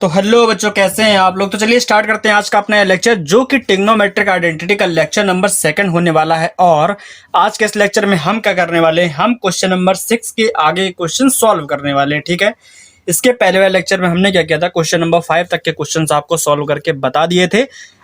तो हेलो बच्चों, कैसे हैं आप लोग। तो चलिए स्टार्ट करते हैं आज का अपना लेक्चर, जो कि ट्रिग्नोमेट्रिक आइडेंटिटी का लेक्चर नंबर 2 होने वाला है। और आज के इस लेक्चर में हम क्या करने वाले हैं, हम क्वेश्चन नंबर 6 के आगे क्वेश्चन सॉल्व करने वाले हैं। ठीक है, इसके पहले वाले लेक्चर में हमने क्या किया था, क्वेश्चन नंबर 5 तक के क्वेश्चन आपको सॉल्व करके बता दिए थे।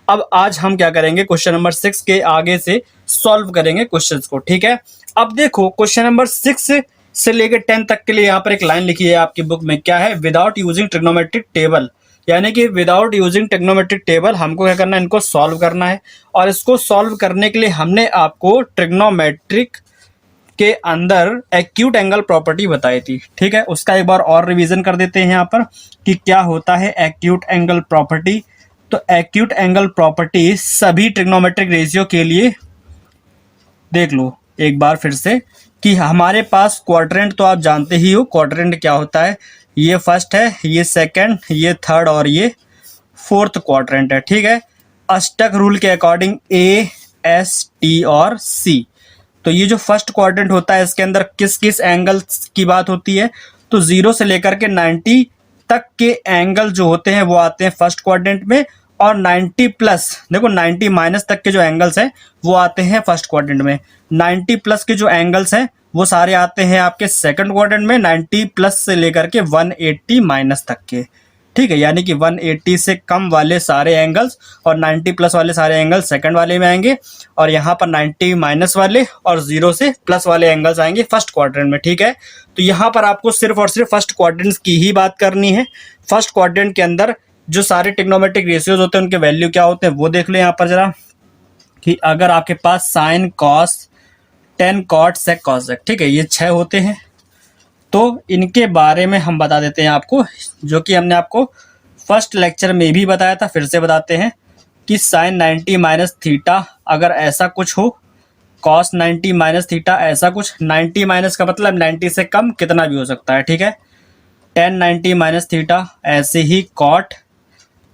अब आज हम क्या करेंगे, क्वेश्चन नंबर 6 के आगे से सॉल्व करेंगे क्वेश्चन को। ठीक है, अब देखो क्वेश्चन नंबर 6 से लेकर 10 तक के लिए यहाँ पर एक लाइन लिखी है आपकी बुक में, क्या है, विदाउट यूजिंग ट्रिग्नोमेट्रिक टेबल। यानी कि विदाउट यूजिंग ट्रिग्नोमेट्रिक टेबल हमको क्या करना है, इनको सॉल्व करना है। और इसको सॉल्व करने के लिए हमने आपको ट्रिग्नोमेट्रिक के अंदर एक्यूट एंगल प्रॉपर्टी बताई थी। ठीक है, उसका एक बार और रिवीजन कर देते हैं यहाँ पर कि क्या होता है एक्यूट एंगल प्रॉपर्टी। तो एक्यूट एंगल प्रॉपर्टी सभी ट्रिग्नोमेट्रिक रेशियो के लिए देख लो एक बार फिर से कि हमारे पास क्वाड्रेंट तो आप जानते ही हो, क्वाड्रेंट क्या होता है, ये फर्स्ट है, ये सेकंड, ये थर्ड और ये फोर्थ क्वाड्रेंट है। ठीक है, अष्टक रूल के अकॉर्डिंग ए, एस, टी और सी। तो ये जो फर्स्ट क्वाड्रेंट होता है, इसके अंदर किस किस एंगल्स की बात होती है, तो 0 से लेकर के 90 तक के एंगल जो होते हैं वो आते हैं फर्स्ट क्वाड्रेंट में। और 90 प्लस, देखो 90 माइनस तक के जो एंगल्स हैं वो आते हैं फर्स्ट क्वाड्रेंट में। 90 प्लस के जो एंगल्स हैं वो सारे आते हैं आपके सेकंड क्वाड्रेंट में, 90 प्लस से लेकर के 180 माइनस तक के। ठीक है, यानी कि 180 से कम वाले सारे एंगल्स और 90 प्लस वाले सारे एंगल्स सेकंड वाले में आएंगे, और यहाँ पर 90 माइनस वाले और 0 से प्लस वाले एंगल्स आएंगे फर्स्ट क्वाड्रेंट में। ठीक है, तो यहाँ पर आपको सिर्फ और सिर्फ फर्स्ट क्वाड्रेंट की ही बात करनी है। फर्स्ट क्वाड्रेंट के अंदर जो सारे ट्रिग्नोमेट्रिक रेशियोज होते हैं उनके वैल्यू क्या होते हैं वो देख लो यहाँ पर जरा, कि अगर आपके पास साइन, कॉस, टेन, कॉट, सेक, कॉसेक, ठीक है, ये 6 होते हैं। तो इनके बारे में हम बता देते हैं आपको, जो कि हमने आपको फर्स्ट लेक्चर में भी बताया था, फिर से बताते हैं कि साइन 90 माइनस थीटा अगर ऐसा कुछ हो, कॉस 90 माइनस थीटा ऐसा कुछ, 90 माइनस का मतलब 90 से कम कितना भी हो सकता है। ठीक है, टेन 90 माइनस थीटा, ऐसे ही कॉट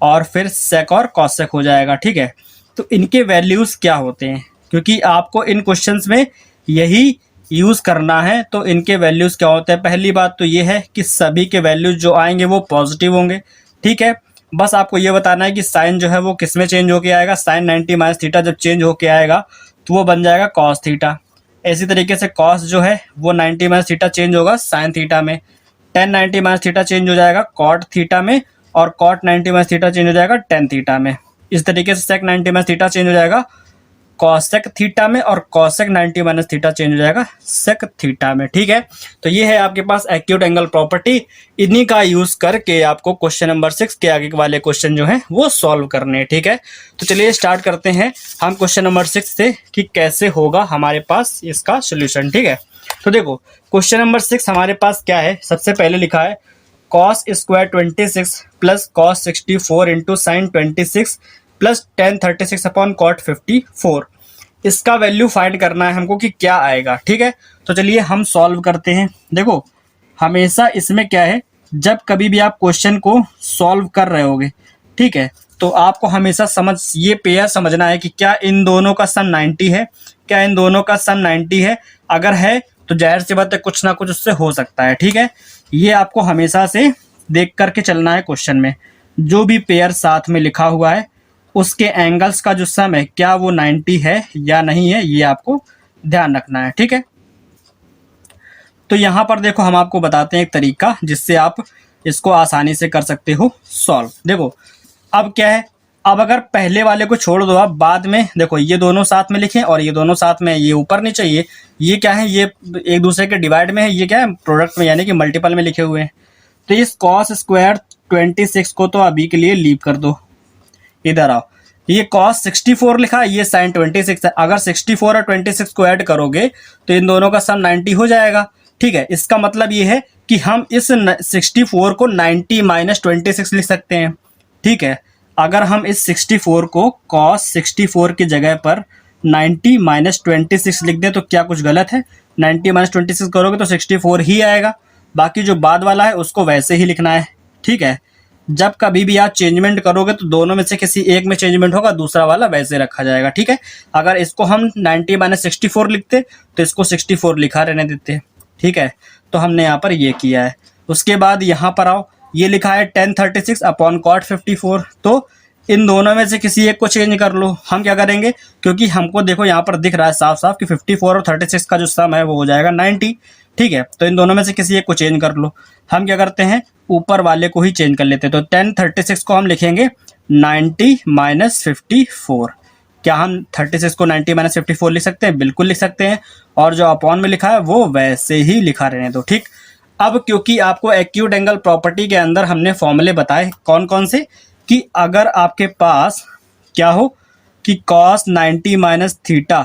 और फिर सेक और कॉसेक हो जाएगा। ठीक है, तो इनके वैल्यूज क्या होते हैं, क्योंकि आपको इन क्वेश्चंस में यही यूज करना है। तो इनके वैल्यूज क्या होते हैं, पहली बात तो ये है कि सभी के वैल्यूज जो आएंगे वो पॉजिटिव होंगे। ठीक है, बस आपको ये बताना है कि साइन जो है वो किस में चेंज होके आएगा, साइन 90 माइनस थीटा जब चेंज होके आएगा तो वो बन जाएगा कॉस थीटा। इसी तरीके से कॉस जो है वो 90 माइनस थीटा चेंज होगा साइन थीटा में, टेन 90 माइनस थीटा चेंज हो जाएगा कॉट थीटा में, और कॉट 90 माइनस थीटा चेंज हो जाएगा टेन थीटा में। इस तरीके से सेक 90 माइनस थीटा चेंज हो जाएगा कॉसेक थीटा में, और कॉसेक 90 माइनस थीटा चेंज हो जाएगा सेक थीटा में। ठीक है, तो ये है आपके पास एक्यूट एंगल प्रॉपर्टी। इन्हीं का यूज करके आपको क्वेश्चन नंबर 6 के आगे वाले क्वेश्चन जो हैं वो सॉल्व करने हैं। ठीक है, तो चलिए स्टार्ट करते हैं हम क्वेश्चन नंबर 6 से कि कैसे होगा हमारे पास इसका सोल्यूशन। ठीक है, तो देखो क्वेश्चन नंबर 6 हमारे पास क्या है, सबसे पहले लिखा है cos square 26 plus cos 64 into sine 26 plus tan 36 upon cot 54। इसका वैल्यू फाइंड करना है हमको कि क्या आएगा। ठीक है, तो चलिए हम सॉल्व करते हैं। देखो हमेशा इसमें क्या है, जब कभी भी आप क्वेश्चन को सॉल्व कर रहे होगे, ठीक है, तो आपको हमेशा ये पेयर समझना है कि क्या इन दोनों का सम 90 है, क्या इन दोनों का सम 90 है। अगर है तो जाहिर सी बात है कुछ ना कुछ उससे हो सकता है। ठीक है, ये आपको हमेशा से देख करके चलना है। क्वेश्चन में जो भी पेयर साथ में लिखा हुआ है उसके एंगल्स का जो सम है क्या वो 90 है या नहीं है, ये आपको ध्यान रखना है। ठीक है, तो यहाँ पर देखो हम आपको बताते हैं एक तरीका जिससे आप इसको आसानी से कर सकते हो सॉल्व। देखो अब क्या है, अब अगर पहले वाले को छोड़ दो, आप बाद में देखो ये दोनों साथ में लिखें और ये दोनों साथ में, ये ऊपर नहीं चाहिए, ये क्या है, ये एक दूसरे के डिवाइड में है, ये क्या है प्रोडक्ट में यानी कि मल्टीपल में लिखे हुए हैं। तो इस कॉस स्क्वायर 26 को तो अभी के लिए लीव कर दो, इधर आओ। ये कॉस 64 लिखा है, ये साइन 26 है। अगर 64 और 26 को ऐड करोगे तो इन दोनों का सम 90 हो जाएगा। ठीक है, इसका मतलब ये है कि हम इस 64 को 90 माइनस 26 लिख सकते हैं। ठीक है, अगर हम इस 64 को कॉस 64 की जगह पर 90 माइनस 26 लिख दें तो क्या कुछ गलत है, 90 माइनस 26 करोगे तो 64 ही आएगा, बाकी जो बाद वाला है उसको वैसे ही लिखना है। ठीक है, जब कभी भी आप चेंजमेंट करोगे तो दोनों में से किसी एक में चेंजमेंट होगा, दूसरा वाला वैसे रखा जाएगा। ठीक है, अगर इसको हम 90 माइनस 64 लिखते तो इसको 64 लिखा रहने देते। ठीक है, तो हमने यहाँ पर ये किया है। उसके बाद यहाँ पर आओ, ये लिखा है tan 36 अपॉन cot 54। तो इन दोनों में से किसी एक को चेंज कर लो। हम क्या करेंगे, क्योंकि हमको देखो यहाँ पर दिख रहा है साफ साफ कि 54 और 36 का जो सम है वो हो जाएगा 90। ठीक है, तो इन दोनों में से किसी एक को चेंज कर लो। हम क्या करते हैं, ऊपर वाले को ही चेंज कर लेते हैं। तो tan 36 को हम लिखेंगे 90 माइनस 54। क्या हम 36 को 90 माइनस 54 लिख सकते हैं? बिल्कुल लिख सकते हैं। और जो अपॉन में लिखा है वो वैसे ही लिखा रहने दो। ठीक, अब क्योंकि आपको एक्यूट एंगल प्रॉपर्टी के अंदर हमने फॉर्मूले बताए कौन कौन से, कि अगर आपके पास क्या हो कि cos 90 माइनस थीटा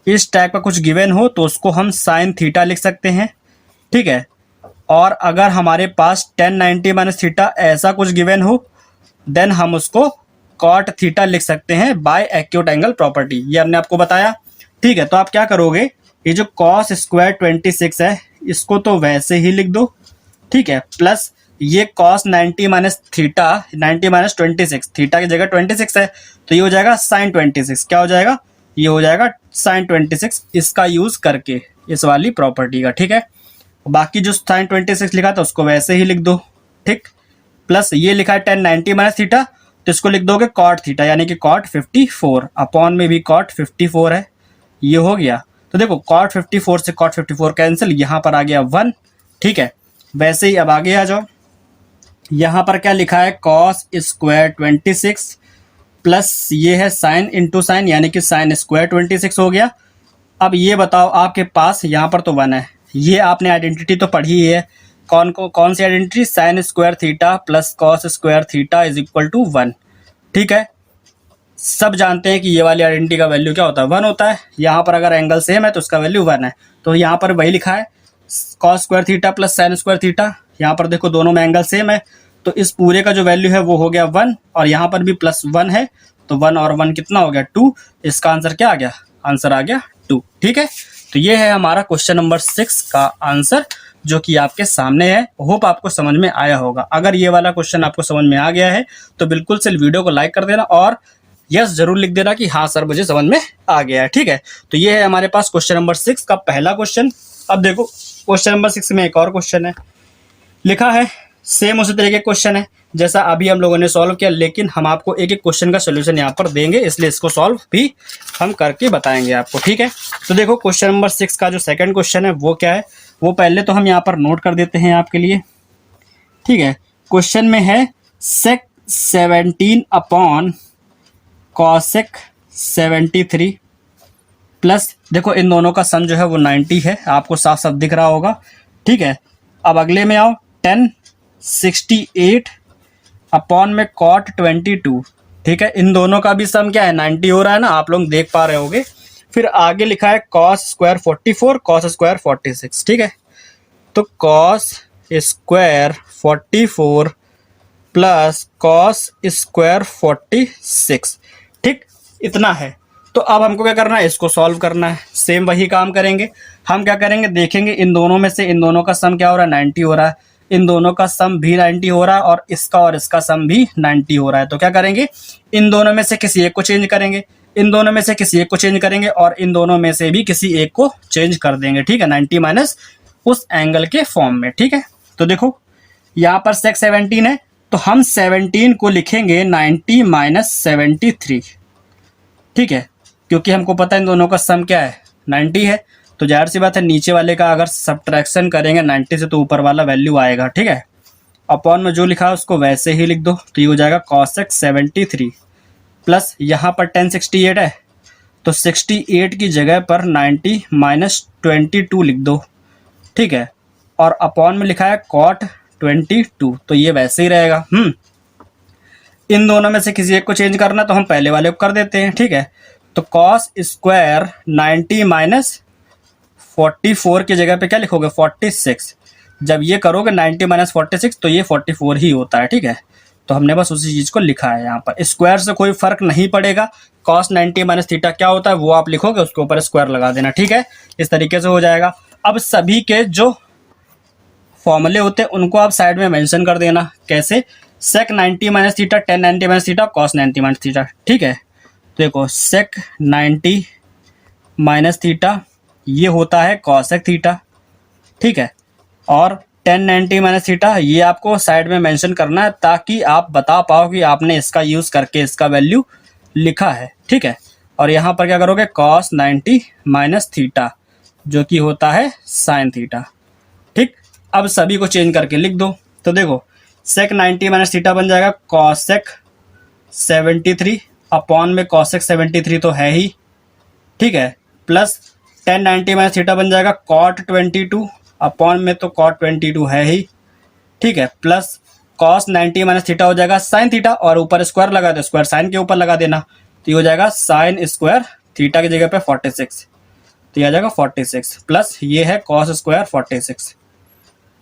इस टाइप का कुछ गिवन हो तो उसको हम साइन थीटा लिख सकते हैं। ठीक है, और अगर हमारे पास tan 90 माइनस थीटा ऐसा कुछ गिवन हो देन हम उसको cot थीटा लिख सकते हैं बाय एक्यूट एंगल प्रॉपर्टी। ये हमने आपको बताया। ठीक है, तो आप क्या करोगे, ये जो cos स्क्वायर 26 है इसको तो वैसे ही लिख दो। ठीक है, प्लस ये cos 90 minus theta 90 minus 26, theta की जगह 26 है तो ये हो जाएगा साइन 26। क्या हो जाएगा, ये हो जाएगा साइन 26, इसका यूज करके इस वाली प्रॉपर्टी का। ठीक है, बाकी जो साइन 26 लिखा था उसको वैसे ही लिख दो। ठीक, प्लस ये लिखा है tan 90 माइनस थीटा तो इसको लिख दोगे cot थीटा यानी कि cot 54 अपॉन में भी cot 54 है। ये हो गया। तो देखो cot 54 से cot 54 कैंसिल, यहाँ पर आ गया 1। ठीक है, वैसे ही अब आगे आ जाओ। यहाँ पर क्या लिखा है, cos स्क्वायर 26 प्लस ये है साइन इंटू साइन यानी कि साइन स्क्वायर 26 हो गया। अब ये बताओ आपके पास यहाँ पर तो 1 है, ये आपने आइडेंटिटी तो पढ़ी ही है। कौन सी identity, sine square theta plus cos square theta is equal to 1। ठीक है, सब जानते हैं कि ये वाली आइडेंटिटी का वैल्यू क्या होता है, 1 होता है। यहाँ पर अगर एंगल सेम है तो उसका वैल्यू 1 है। तो यहाँ पर वही लिखा है cos square theta plus sine square theta. यहाँ पर देखो दोनों में एंगल सेम है तो इस पूरे का जो वैल्यू है वो हो गया 1 और यहाँ पर भी प्लस 1 है तो 1 और 1 कितना हो गया 2। इसका आंसर क्या आ गया, आंसर आ गया 2। ठीक है, तो ये है हमारा क्वेश्चन नंबर 6 का आंसर जो कि आपके सामने है। होप आपको समझ में आया होगा। अगर ये वाला क्वेश्चन आपको समझ में आ गया है तो बिल्कुल से वीडियो को लाइक कर देना और यस जरूर लिख देना कि हाँ सर मुझे समझ में आ गया है। ठीक है, तो ये है हमारे पास क्वेश्चन नंबर 6 का पहला क्वेश्चन। अब देखो क्वेश्चन नंबर 6 में एक और क्वेश्चन है, लिखा है सेम उसी तरीके क्वेश्चन है जैसा अभी हम लोगों ने सॉल्व किया, लेकिन हम आपको एक एक क्वेश्चन का सोल्यूशन यहाँ पर देंगे, इसलिए इसको सॉल्व भी हम करके बताएंगे आपको। ठीक है, तो देखो क्वेश्चन नंबर 6 का जो सेकंड क्वेश्चन है वो क्या है, वो पहले तो हम यहाँ पर नोट कर देते हैं आपके लिए। ठीक है, क्वेश्चन में है sec 17 अपॉन cosec 73 प्लस देखो इन दोनों का सम जो है वो 90 है, आपको साफ साफ दिख रहा होगा। ठीक है, अब अगले में आओ, tan 68 अपॉन में cot 22। ठीक है, इन दोनों का भी सम क्या है 90 हो रहा है ना, आप लोग देख पा रहे होगे। फिर आगे लिखा है cos स्क्वायर 44 cos स्क्वायर 46। ठीक है, तो cos square 44 plus cos square 46। ठीक, इतना है। तो अब हमको क्या करना है, इसको सॉल्व करना है। सेम वही काम करेंगे। हम क्या करेंगे, देखेंगे इन दोनों में से इन दोनों का सम क्या हो रहा है 90 हो रहा है, इन दोनों का सम भी 90 हो रहा है और इसका सम भी 90 हो रहा है। तो क्या करेंगे, इन दोनों में से किसी एक को चेंज करेंगे, इन दोनों में से किसी एक को चेंज करेंगे और इन दोनों में से भी किसी एक को चेंज कर देंगे। ठीक है, 90 माइनस उस एंगल के फॉर्म में। ठीक है, तो देखो यहाँ पर sec 17 है तो हम 17 को लिखेंगे 90 माइनस 73। ठीक है, क्योंकि हमको पता है इन दोनों का सम क्या है 90 है, तो जाहिर सी बात है नीचे वाले का अगर सब्ट्रैक्शन करेंगे 90 से तो ऊपर वाला वैल्यू आएगा। ठीक है, अपॉन में जो लिखा है उसको वैसे ही लिख दो, तो ये हो जाएगा cosec 73 प्लस यहाँ पर tan 68 है तो 68 की जगह पर 90 माइनस 22 लिख दो। ठीक है, और अपॉन में लिखा है cot 22 तो ये वैसे ही रहेगा। इन दोनों में से किसी एक को चेंज करना तो हम पहले वाले को कर देते हैं। ठीक है, तो cos स्क्वायर 90 माइनस 44 की जगह पे क्या लिखोगे 46। जब ये करोगे 90 माइनस 46 तो ये 44 ही होता है। ठीक है, तो हमने बस उसी चीज को लिखा है यहाँ पर। स्क्वायर से कोई फर्क नहीं पड़ेगा, cos 90 माइनस थीटा क्या होता है वो आप लिखोगे, उसके ऊपर स्क्वायर लगा देना। ठीक है, इस तरीके से हो जाएगा। अब सभी के जो फॉर्मूले होते हैं उनको आप साइड में मेंशन कर देना। कैसे, sec 90 minus theta tan 90 minus theta cos 90 minus theta. ठीक है, तो देखो sec 90 माइनस थीटा ये होता है cosec थीटा। ठीक है, और टेन 90 माइनस थीटा, ये आपको साइड में मेंशन करना है ताकि आप बता पाओ कि आपने इसका यूज़ करके इसका वैल्यू लिखा है, ठीक है। और यहाँ पर क्या करोगे, कॉस 90 माइनस थीटा जो कि होता है साइन थीटा, ठीक। अब सभी को चेंज करके लिख दो। तो देखो सेक 90 माइनस थीटा बन जाएगा कॉसेक 73 अपॉन में कॉसेक 73 तो है ही, ठीक है, प्लस टेन 90 माइनस थीटा बन जाएगा कॉट 22 अपॉन में तो कॉट 22 है ही, ठीक है, प्लस कॉस 90 माइनस थीटा हो जाएगा साइन थीटा और ऊपर स्क्वायर लगा दो, स्क्वायर साइन के ऊपर लगा देना, तो ये हो जाएगा साइन स्क्वायर थीटा की जगह पे 46, तो ये आ जाएगा 46 प्लस ये है कॉस स्क्वायर 46,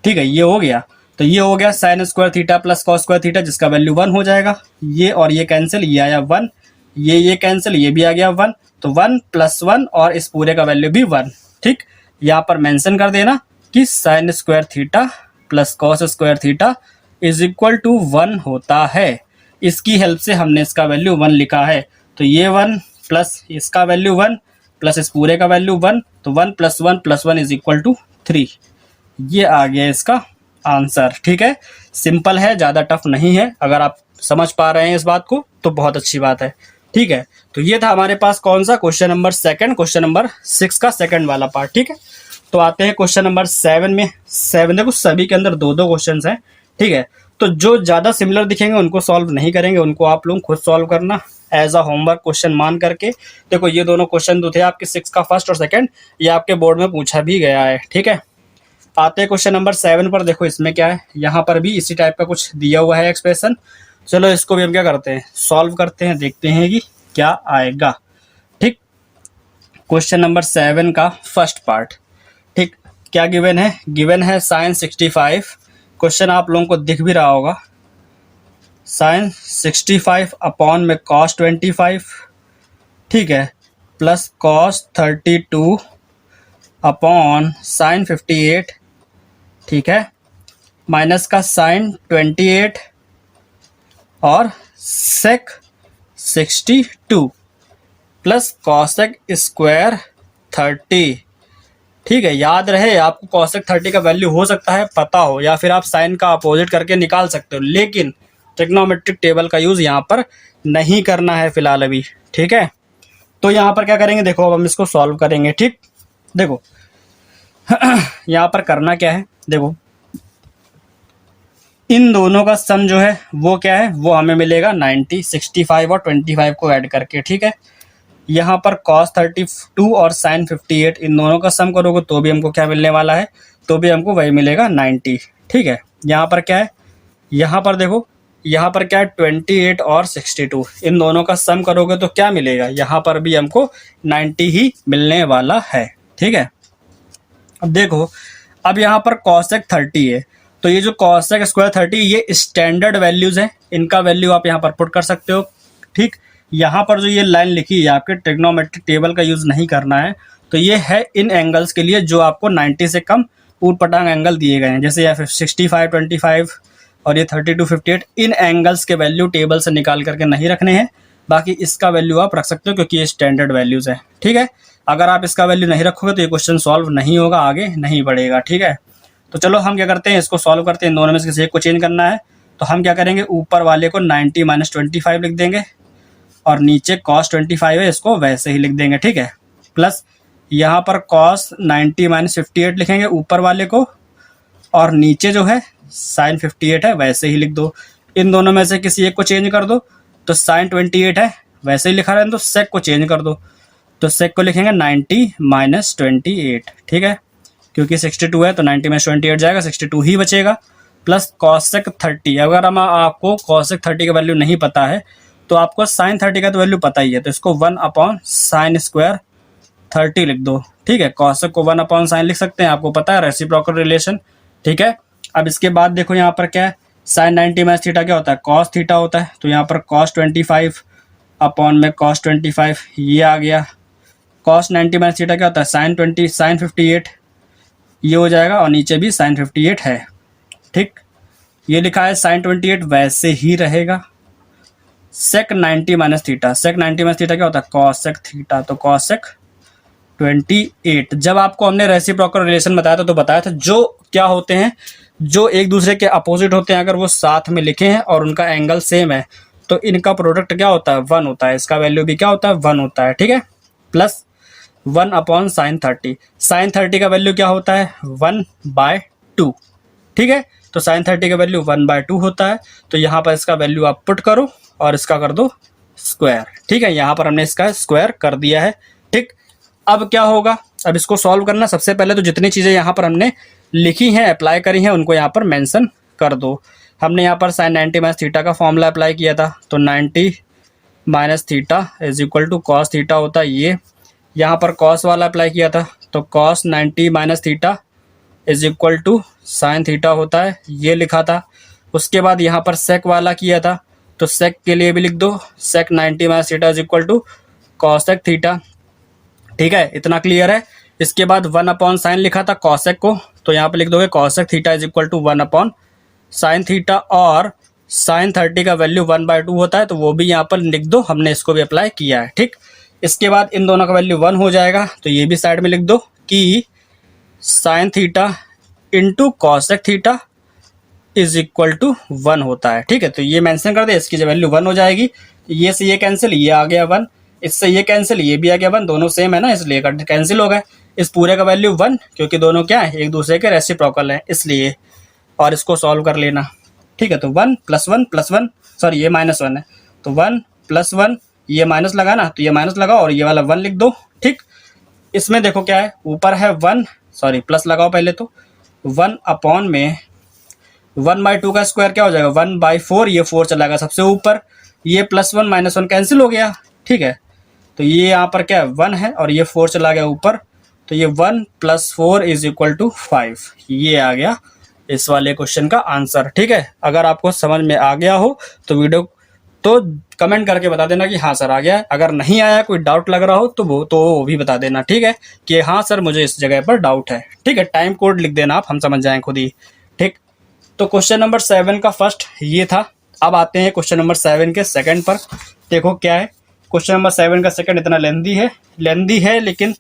ठीक है, ये हो गया। तो ये हो गया sign square theta plus cos square theta जिसका वैल्यू 1 हो जाएगा। ये और ये कैंसिल, ये आया 1, ये कैंसिल, ये भी आ गया 1, तो 1 + 1 और इस पूरे का वैल्यू भी 1, ठीक। यहाँ पर मेंशन कर देना कि sine square theta plus cos square theta is equal to 1 होता है। इसकी हेल्प से हमने इसका वैल्यू 1 लिखा है। तो ये 1 प्लस इसका वैल्यू 1 प्लस इस पूरे का वैल्यू 1, तो 1 + 1 + 1 इज इक्वल टू 3। ये आ गया इसका आंसर, ठीक है। सिंपल है, ज़्यादा टफ नहीं है। अगर आप समझ पा रहे हैं इस बात को तो बहुत अच्छी बात है, ठीक है। तो ये था हमारे पास कौन सा क्वेश्चन नंबर 2, क्वेश्चन नंबर 6 का सेकंड वाला पार्ट, ठीक है। तो आते हैं क्वेश्चन नंबर 7 में। 7 देखो सभी के अंदर 2-2 क्वेश्चन हैं, ठीक है। तो जो ज़्यादा सिमिलर दिखेंगे उनको सॉल्व नहीं करेंगे, उनको आप लोग खुद सॉल्व करना एज अ होमवर्क क्वेश्चन मान करके। देखो ये दोनों क्वेश्चन जो थे आपके 6 का फर्स्ट और सेकंड, ये आपके बोर्ड में पूछा भी गया है, ठीक है। आते हैं क्वेश्चन नंबर 7 पर। देखो इसमें क्या है, यहाँ पर भी इसी टाइप का कुछ दिया हुआ है एक्सप्रेशन। चलो इसको भी हम क्या करते हैं, सॉल्व करते हैं, देखते हैं कि क्या आएगा, ठीक। क्वेश्चन नंबर 7 का फर्स्ट पार्ट, ठीक। क्या गिवन है, गिवन है साइन 65। क्वेश्चन आप लोगों को दिख भी रहा होगा, साइन 65 अपॉन में कॉस 25, ठीक है, प्लस कॉस 32 अपॉन साइन 58, ठीक है, माइनस का साइन 28 और सेक 62 प्लस कॉसेक स्क्वायर 30, ठीक है। याद रहे आपको कॉसेक 30 का वैल्यू हो सकता है पता हो, या फिर आप साइन का अपोजिट करके निकाल सकते हो, लेकिन ट्रिग्नोमेट्रिक टेबल का यूज़ यहाँ पर नहीं करना है फिलहाल अभी, ठीक है। तो यहाँ पर क्या करेंगे, देखो अब हम इसको सॉल्व करेंगे, ठीक। देखो यहाँ पर करना क्या है, देखो इन दोनों का सम जो है वो क्या है, वो हमें मिलेगा 90, 65 और 25 को ऐड करके, ठीक है। यहाँ पर cos 32 और sin 58 इन दोनों का सम करोगे तो भी हमको क्या मिलने वाला है, तो भी हमको वही मिलेगा 90, ठीक है। यहाँ पर क्या है, यहाँ पर देखो यहाँ पर क्या है 28 और 62 इन दोनों का सम करोगे तो क्या मिलेगा, यहाँ पर भी हमको 90 ही मिलने वाला है, ठीक है। अब देखो अब यहाँ पर कॉसेक 30 है, तो ये जो कॉसेक स्क्वायर 30 ये स्टैंडर्ड वैल्यूज हैं, इनका वैल्यू आप यहाँ पर पुट कर सकते हो, ठीक। यहाँ पर जो ये लाइन लिखी है आपके ट्रिग्नोमेट्रिक टेबल का यूज़ नहीं करना है, तो ये है इन एंगल्स के लिए जो आपको 90 से कम ऊट पटांग एंगल दिए गए हैं, जैसे यहाँ 65, 25 और ये 32, 58 इन एंगल्स के वैल्यू टेबल से निकाल करके नहीं रखने हैं। बाकी इसका वैल्यू आप रख सकते हो क्योंकि ये स्टैंडर्ड वैल्यूज है, ठीक है। अगर आप इसका वैल्यू नहीं रखोगे तो ये क्वेश्चन सॉल्व नहीं होगा, आगे नहीं बढ़ेगा, ठीक है। तो चलो हम क्या करते हैं, इसको सॉल्व करते हैं, इन दोनों में से किसी एक को चेंज करना है। तो हम क्या करेंगे, ऊपर वाले को 90 - 25 लिख देंगे और नीचे cos 25 है इसको वैसे ही लिख देंगे, ठीक है। प्लस यहाँ पर cos 90 - 58 लिखेंगे ऊपर वाले को, और नीचे जो है sin 58 है वैसे ही लिख दो। इन दोनों में से किसी एक को चेंज कर दो, तो sin 28 है वैसे ही लिखा रहे, तो सेक को चेंज कर दो, तो सेक को लिखेंगे 90 - 28, ठीक है, क्योंकि 62 है तो 90 - 28 जाएगा, 62 ही बचेगा। प्लस कॉसेक 30, अगर हम आपको कॉसेक 30 का वैल्यू नहीं पता है तो आपको साइन 30 का तो वैल्यू पता ही है, तो इसको 1/sin स्क्वायर 30 लिख दो, ठीक है। कॉसेक को 1/sin लिख सकते हैं, आपको पता है रेसिप्रोकल रिलेशन, ठीक है। अब इसके बाद देखो यहाँ पर क्या है, साइन 90 - थीटा क्या होता है, कॉस थीटा होता है, तो यहाँ पर cos 25 अपॉन में cos 25 ये आ गया। cos 90 - थीटा क्या होता है, sin 58 ये हो जाएगा, और नीचे भी sin 58 है, ठीक। ये लिखा है sin 28 वैसे ही रहेगा। sec 90 - थीटा, sec 90 - थीटा क्या होता है, cosec थीटा, तो cosec 28। जब आपको हमने रेसिप्रोकल रिलेशन बताया था तो बताया था जो क्या होते हैं, जो एक दूसरे के अपोजिट होते हैं, अगर वो साथ में लिखे हैं और उनका एंगल सेम है तो इनका प्रोडक्ट क्या होता है, 1 होता है। इसका वैल्यू भी क्या होता है, 1 होता है। ठीक है, प्लस 1 अपॉन साइन 30। साइन 30 का वैल्यू क्या होता है, 1/2। ठीक है, तो साइन 30 का वैल्यू 1/2 होता है। तो यहाँ पर इसका वैल्यू आप पुट करो और इसका कर दो स्क्वायर। ठीक है, यहाँ पर हमने इसका स्क्वायर कर दिया है। ठीक, अब क्या होगा, अब इसको सॉल्व करना। सबसे पहले तो जितनी चीज़ें यहाँ पर हमने लिखी हैं, अप्लाई करी हैं, उनको यहाँ पर मेंशन कर दो। हमने यहाँ पर साइन 90 माइनस थीटा का फॉर्मूला अप्लाई किया था, तो 90 minus theta is equal to cos theta होता है ये। यहाँ पर कॉस वाला अप्लाई किया था, तो cos 90 minus theta is equal to sine theta होता है, ये लिखा था। उसके बाद यहाँ पर सेक वाला किया था, तो सेक के लिए भी लिख दो, sec 90 minus theta is equal to cosec theta. ठीक है, इतना क्लियर है। इसके बाद 1 अपॉन साइन लिखा था कॉसेक को, तो यहाँ पे लिख दोगे cosec theta is equal to 1 upon sine theta, और साइन 30 का वैल्यू 1/2 होता है, तो वो भी यहाँ पर लिख दो, हमने इसको भी अप्लाई किया है। ठीक, इसके बाद इन दोनों का वैल्यू 1 हो जाएगा, तो ये भी साइड में लिख दो कि sine theta into cosec theta is equal to 1 होता है। ठीक है, तो ये मेंशन कर दे, इसकी जो वैल्यू 1 हो जाएगी। ये से ये कैंसिल, ये आ गया 1, इससे ये कैंसिल, ये भी आ गया 1, दोनों सेम है ना, इसलिए कैंसिल हो गए। इस पूरे का वैल्यू 1, क्योंकि दोनों क्या है, एक दूसरे के रेसिप्रोकल हैं इसलिए। और इसको सॉल्व कर लेना। ठीक है, तो 1 + 1 + 1, सॉरी ये -1 है, तो 1 + 1, ये माइनस लगाना, तो ये माइनस लगाओ और ये वाला 1 लिख दो। ठीक, इसमें देखो क्या है, ऊपर है 1, सॉरी प्लस लगाओ पहले, तो 1 अपॉन में 1/2 का स्क्वायर क्या हो जाएगा, 1/4, ये 4 चला गया सबसे ऊपर, ये +1 -1 कैंसिल हो गया। ठीक है, तो ये यहाँ पर क्या है, 1 है और ये 4 चला गया ऊपर, तो ये 1 + 4 इज इक्वल टू 5। ये आ गया इस वाले क्वेश्चन का आंसर। ठीक है, अगर आपको समझ में आ गया हो तो वीडियो तो कमेंट करके बता देना कि हाँ सर आ गया है। अगर नहीं आया, कोई डाउट लग रहा हो तो वो भी बता देना। ठीक है, कि हाँ सर मुझे इस जगह पर डाउट है। ठीक है, टाइम कोड लिख देना आप, हम समझ जाएं खुद ही। ठीक, तो क्वेश्चन नंबर 7 का फर्स्ट ये था। अब आते हैं क्वेश्चन नंबर 7 के सेकंड पर। देखो क्या है, क्वेश्चन नंबर 7 का सेकंड इतना लेंदी है लेकिन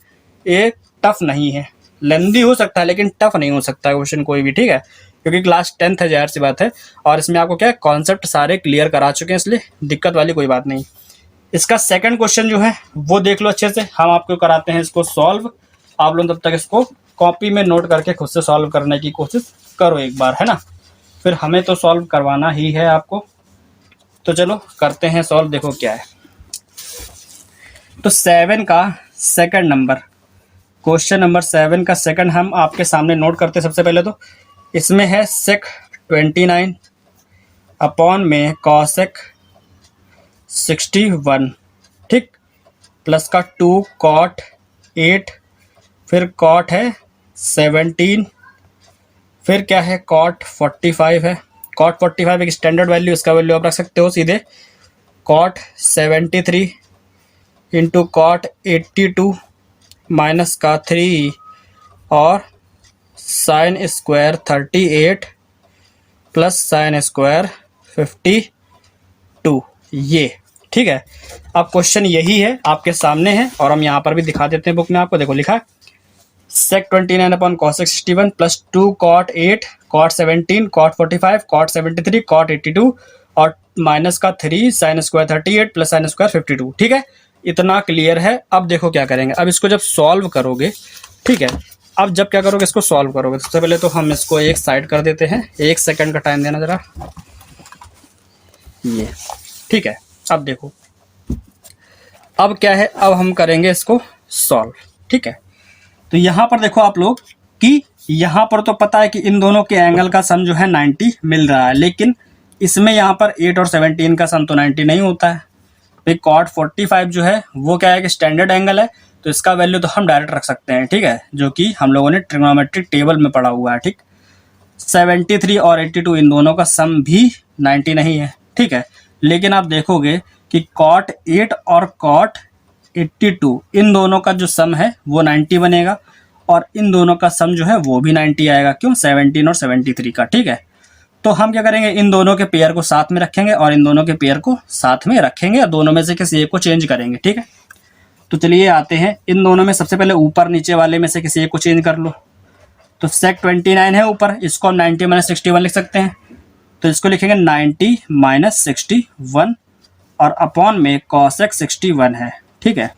ये टफ नहीं है। लेंदी हो सकता है लेकिन टफ नहीं हो सकता क्वेश्चन कोई भी। ठीक है, क्योंकि क्लास 10th है, जाहिर सी बात है, और इसमें आपको क्या है, कॉन्सेप्ट सारे क्लियर करा चुके हैं, इसलिए दिक्कत वाली कोई बात नहीं। इसका सेकंड क्वेश्चन जो है वो देख लो अच्छे से, हम आपको कराते हैं इसको सॉल्व। आप लोग तब तक इसको कॉपी में नोट करके खुद से सॉल्व करने की कोशिश करो एक बार, है ना, फिर हमें तो सॉल्व करवाना ही है आपको। तो चलो करते हैं सॉल्व। देखो क्या है, तो 7 का सेकंड नंबर, क्वेश्चन नंबर 7 का सेकंड हम आपके सामने नोट करते हैं। सबसे पहले तो इसमें है सेक 29 अपॉन में कॉसेक 61। ठीक, प्लस का 2 कॉट 8, फिर कॉट है 17, फिर क्या है कॉट 45 है। कॉट 45 एक स्टैंडर्ड वैल्यू, इसका वैल्यू आप रख सकते हो सीधे, कॉट 73 इंटू कॉट 82 माइनस का 3 और sign square 38 plus sine square 52। ये ठीक है, अब क्वेश्चन यही है आपके सामने है, और हम यहाँ पर भी दिखा देते हैं बुक में आपको। देखो लिखा है sec 29 upon cosec 61 plus 2 cot 8 cot 17 cot 45 cot 73 cot 82 और माइनस का 3 sine square 38 plus sine square 52। ठीक है, इतना क्लियर है। अब देखो क्या करेंगे, अब इसको जब सॉल्व करोगे, ठीक है, अब जब क्या करोगे, इसको सॉल्व करोगे, सबसे पहले तो हम इसको एक साइड कर देते हैं। 1 सेकंड का टाइम देना जरा, ये ठीक है। अब देखो अब क्या है, अब हम करेंगे इसको सॉल्व। ठीक है, तो यहाँ पर देखो आप लोग कि यहाँ पर तो पता है कि इन दोनों के एंगल का सम जो है 90 मिल रहा है, लेकिन इसमें यहाँ पर 8 और 17 का सम तो 90 नहीं होता है। भाई कॉट 45 जो है वो क्या है कि स्टैंडर्ड एंगल है, तो इसका वैल्यू तो हम डायरेक्ट रख सकते हैं। ठीक है, जो कि हम लोगों ने ट्रिग्नोमेट्रिक टेबल में पढ़ा हुआ है। ठीक, 73 और 82 इन दोनों का सम भी 90 नहीं है। ठीक है, लेकिन आप देखोगे कि कॉट 8 और कॉट 82 इन दोनों का जो सम है वो 90 बनेगा, और इन दोनों का सम जो है वो भी 90 आएगा। क्यों, 17 और 73 का। ठीक है, तो हम क्या करेंगे, इन दोनों के पेयर को साथ में रखेंगे और इन दोनों के पेयर को साथ में रखेंगे, और दोनों में से किसी एक को चेंज करेंगे। ठीक है, तो चलिए आते हैं इन दोनों में, सबसे पहले ऊपर नीचे वाले में से किसी एक को चेंज कर लो। तो सेक 29 है ऊपर, इसको हम 90 माइनस 61 लिख सकते हैं। तो इसको लिखेंगे 90 माइनस 61 और अपॉन में कॉसेक 61 है, ठीक है,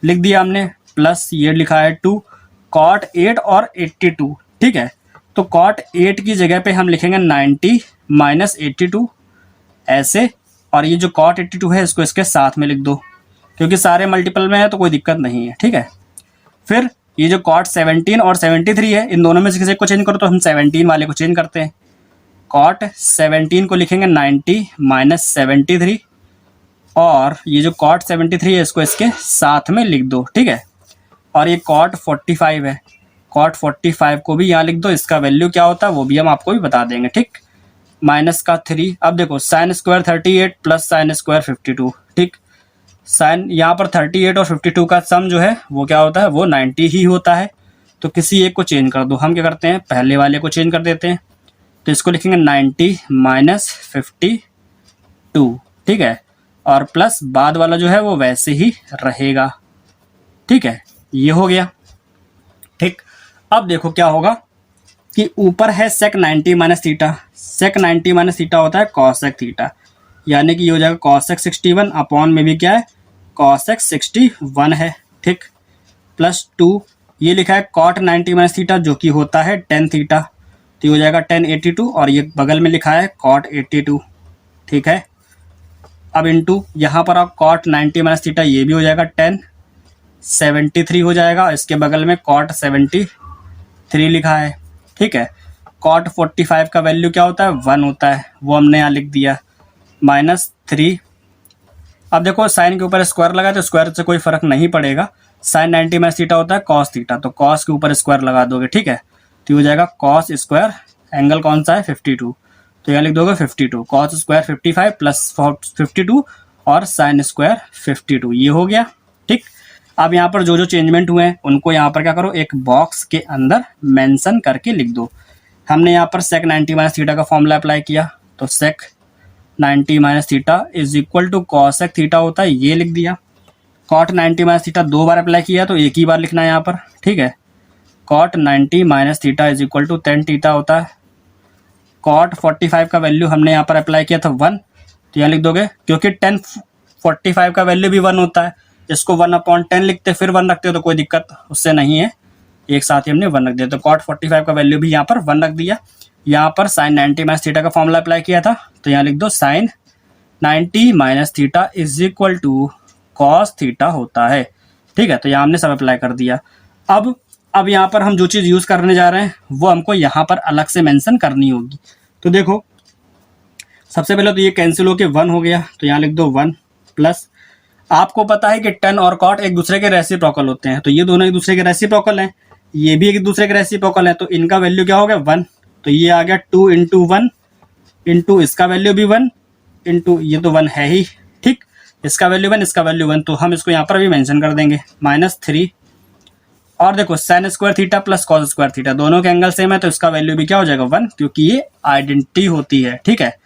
लिख दिया हमने। प्लस ये लिखा है 2 कॉट 8 और 82, ठीक है। तो कॉट 8 की जगह पे हम लिखेंगे 90 माइनस 82 ऐसे, और ये जो कॉट 82 है इसको इसके साथ में लिख दो, क्योंकि सारे मल्टीपल में है तो कोई दिक्कत नहीं है, ठीक है। फिर ये जो कॉट 17 और 73 है, इन दोनों में से किसी को चेंज करो तो हम 17 वाले को चेंज करते हैं। कॉट 17 को लिखेंगे 90 माइनस 73, और ये जो कॉट 73 है इसको इसके साथ में लिख दो, ठीक है। और ये कॉट 45 है, कॉट 45 को भी यहाँ लिख दो, इसका वैल्यू क्या होता है वो भी हम आपको भी बता देंगे, ठीक। माइनस का 3, अब देखो sign square 38 plus sine square 52, ठीक। साइन यहाँ पर 38 और 52 का सम जो है वो क्या होता है, वो 90 ही होता है। तो किसी एक को चेंज कर दो, हम क्या करते हैं पहले वाले को चेंज कर देते हैं। तो इसको लिखेंगे 90 माइनस 52, ठीक है, और प्लस बाद वाला जो है वो वैसे ही रहेगा, ठीक है, ये हो गया, ठीक। अब देखो क्या होगा कि ऊपर है सेक 90 माइनस थीटा, सेक 90 माइनस थीटा होता है कॉसेक थीटा, यानी कि ये हो जाएगा कॉसेक 61 अपॉन में भी क्या है कॉसेक 61 है, ठीक। प्लस 2 ये लिखा है कॉट 90 माइनस थीटा जो कि होता है टेन थीटा, तो ये हो जाएगा 1082, और ये बगल में लिखा है कॉट 82, ठीक है। अब इंटू यहाँ पर आप कॉट 90 माइनस थीटा ये भी हो जाएगा 1073 हो जाएगा, इसके बगल में कॉट 73 लिखा है, ठीक है। कॉट 45 का वैल्यू क्या होता है 1 होता है, वो हमने यहाँ लिख दिया, माइनस 3। अब देखो साइन के ऊपर स्क्वायर लगा तो स्क्वायर से कोई फर्क नहीं पड़ेगा, साइन 90 माइनस थीटा होता है कॉस थीटा, तो कॉस के ऊपर स्क्वायर लगा दोगे, ठीक है। तो हो जाएगा कॉस स्क्वायर, एंगल कौन सा है 52, तो यहाँ लिख दोगे 52, कॉस स्क्वायर 55 प्लस 52 और साइन स्क्वायर 52, ये हो गया, ठीक। अब यहाँ पर जो जो चेंजमेंट हुए हैं उनको यहाँ पर क्या करो एक बॉक्स के अंदर मेंशन करके लिख दो। हमने यहाँ पर सेक 90 माइनस थीटा का फॉर्मूला अप्लाई किया, तो sec 90 minus theta is equal to cosec theta होता है, ये लिख दिया। कॉट 90 माइनस थीटा 2 बार अप्लाई किया तो एक ही बार लिखना है यहाँ पर, ठीक है। Cot 90 minus theta is equal to 10 theta होता है। कॉट 45 का वैल्यू हमने यहाँ पर अप्लाई किया था 1, तो यहाँ लिख दोगे, क्योंकि 1045 का वैल्यू भी 1 होता है, इसको 1/10 लिखते फिर 1 रखते हो तो कोई दिक्कत उससे नहीं है, एक साथ ही हमने 1 रख दिया। तो कॉट 45 का वैल्यू भी यहाँ पर 1 रख दिया। यहाँ पर साइन 90 माइनस थीटा का फॉर्मूला अप्लाई किया था, तो यहाँ लिख दो sine 90 minus theta is equal to cos theta होता है, ठीक है। तो यहाँ हमने सब अप्लाई कर दिया। अब यहाँ पर हम जो चीज़ यूज़ करने जा रहे हैं वो हमको यहाँ पर अलग से मेंशन करनी होगी। तो देखो सबसे पहले तो ये कैंसिल होके 1 हो गया, तो यहाँ लिख दो 1 प्लस, आपको पता है कि टेन और कॉट एक दूसरे के रेसिप्रोकल होते हैं, तो ये दोनों एक दूसरे के रेसिप्रोकल हैं, ये भी एक दूसरे के रेसिप्रोकल है, तो इनका वैल्यू क्या हो गया 1, तो ये आ गया 2 इंटू 1 इंटू इसका वैल्यू भी 1 इंटू ये तो 1 है ही, ठीक, इसका वैल्यू 1 इसका वैल्यू 1, तो हम इसको यहाँ पर भी मेंशन कर देंगे माइनस 3। और देखो sign square theta plus cos square theta दोनों के एंगल सेम है, तो इसका वैल्यू भी क्या हो जाएगा 1, क्योंकि ये आइडेंटिटी होती है, ठीक है।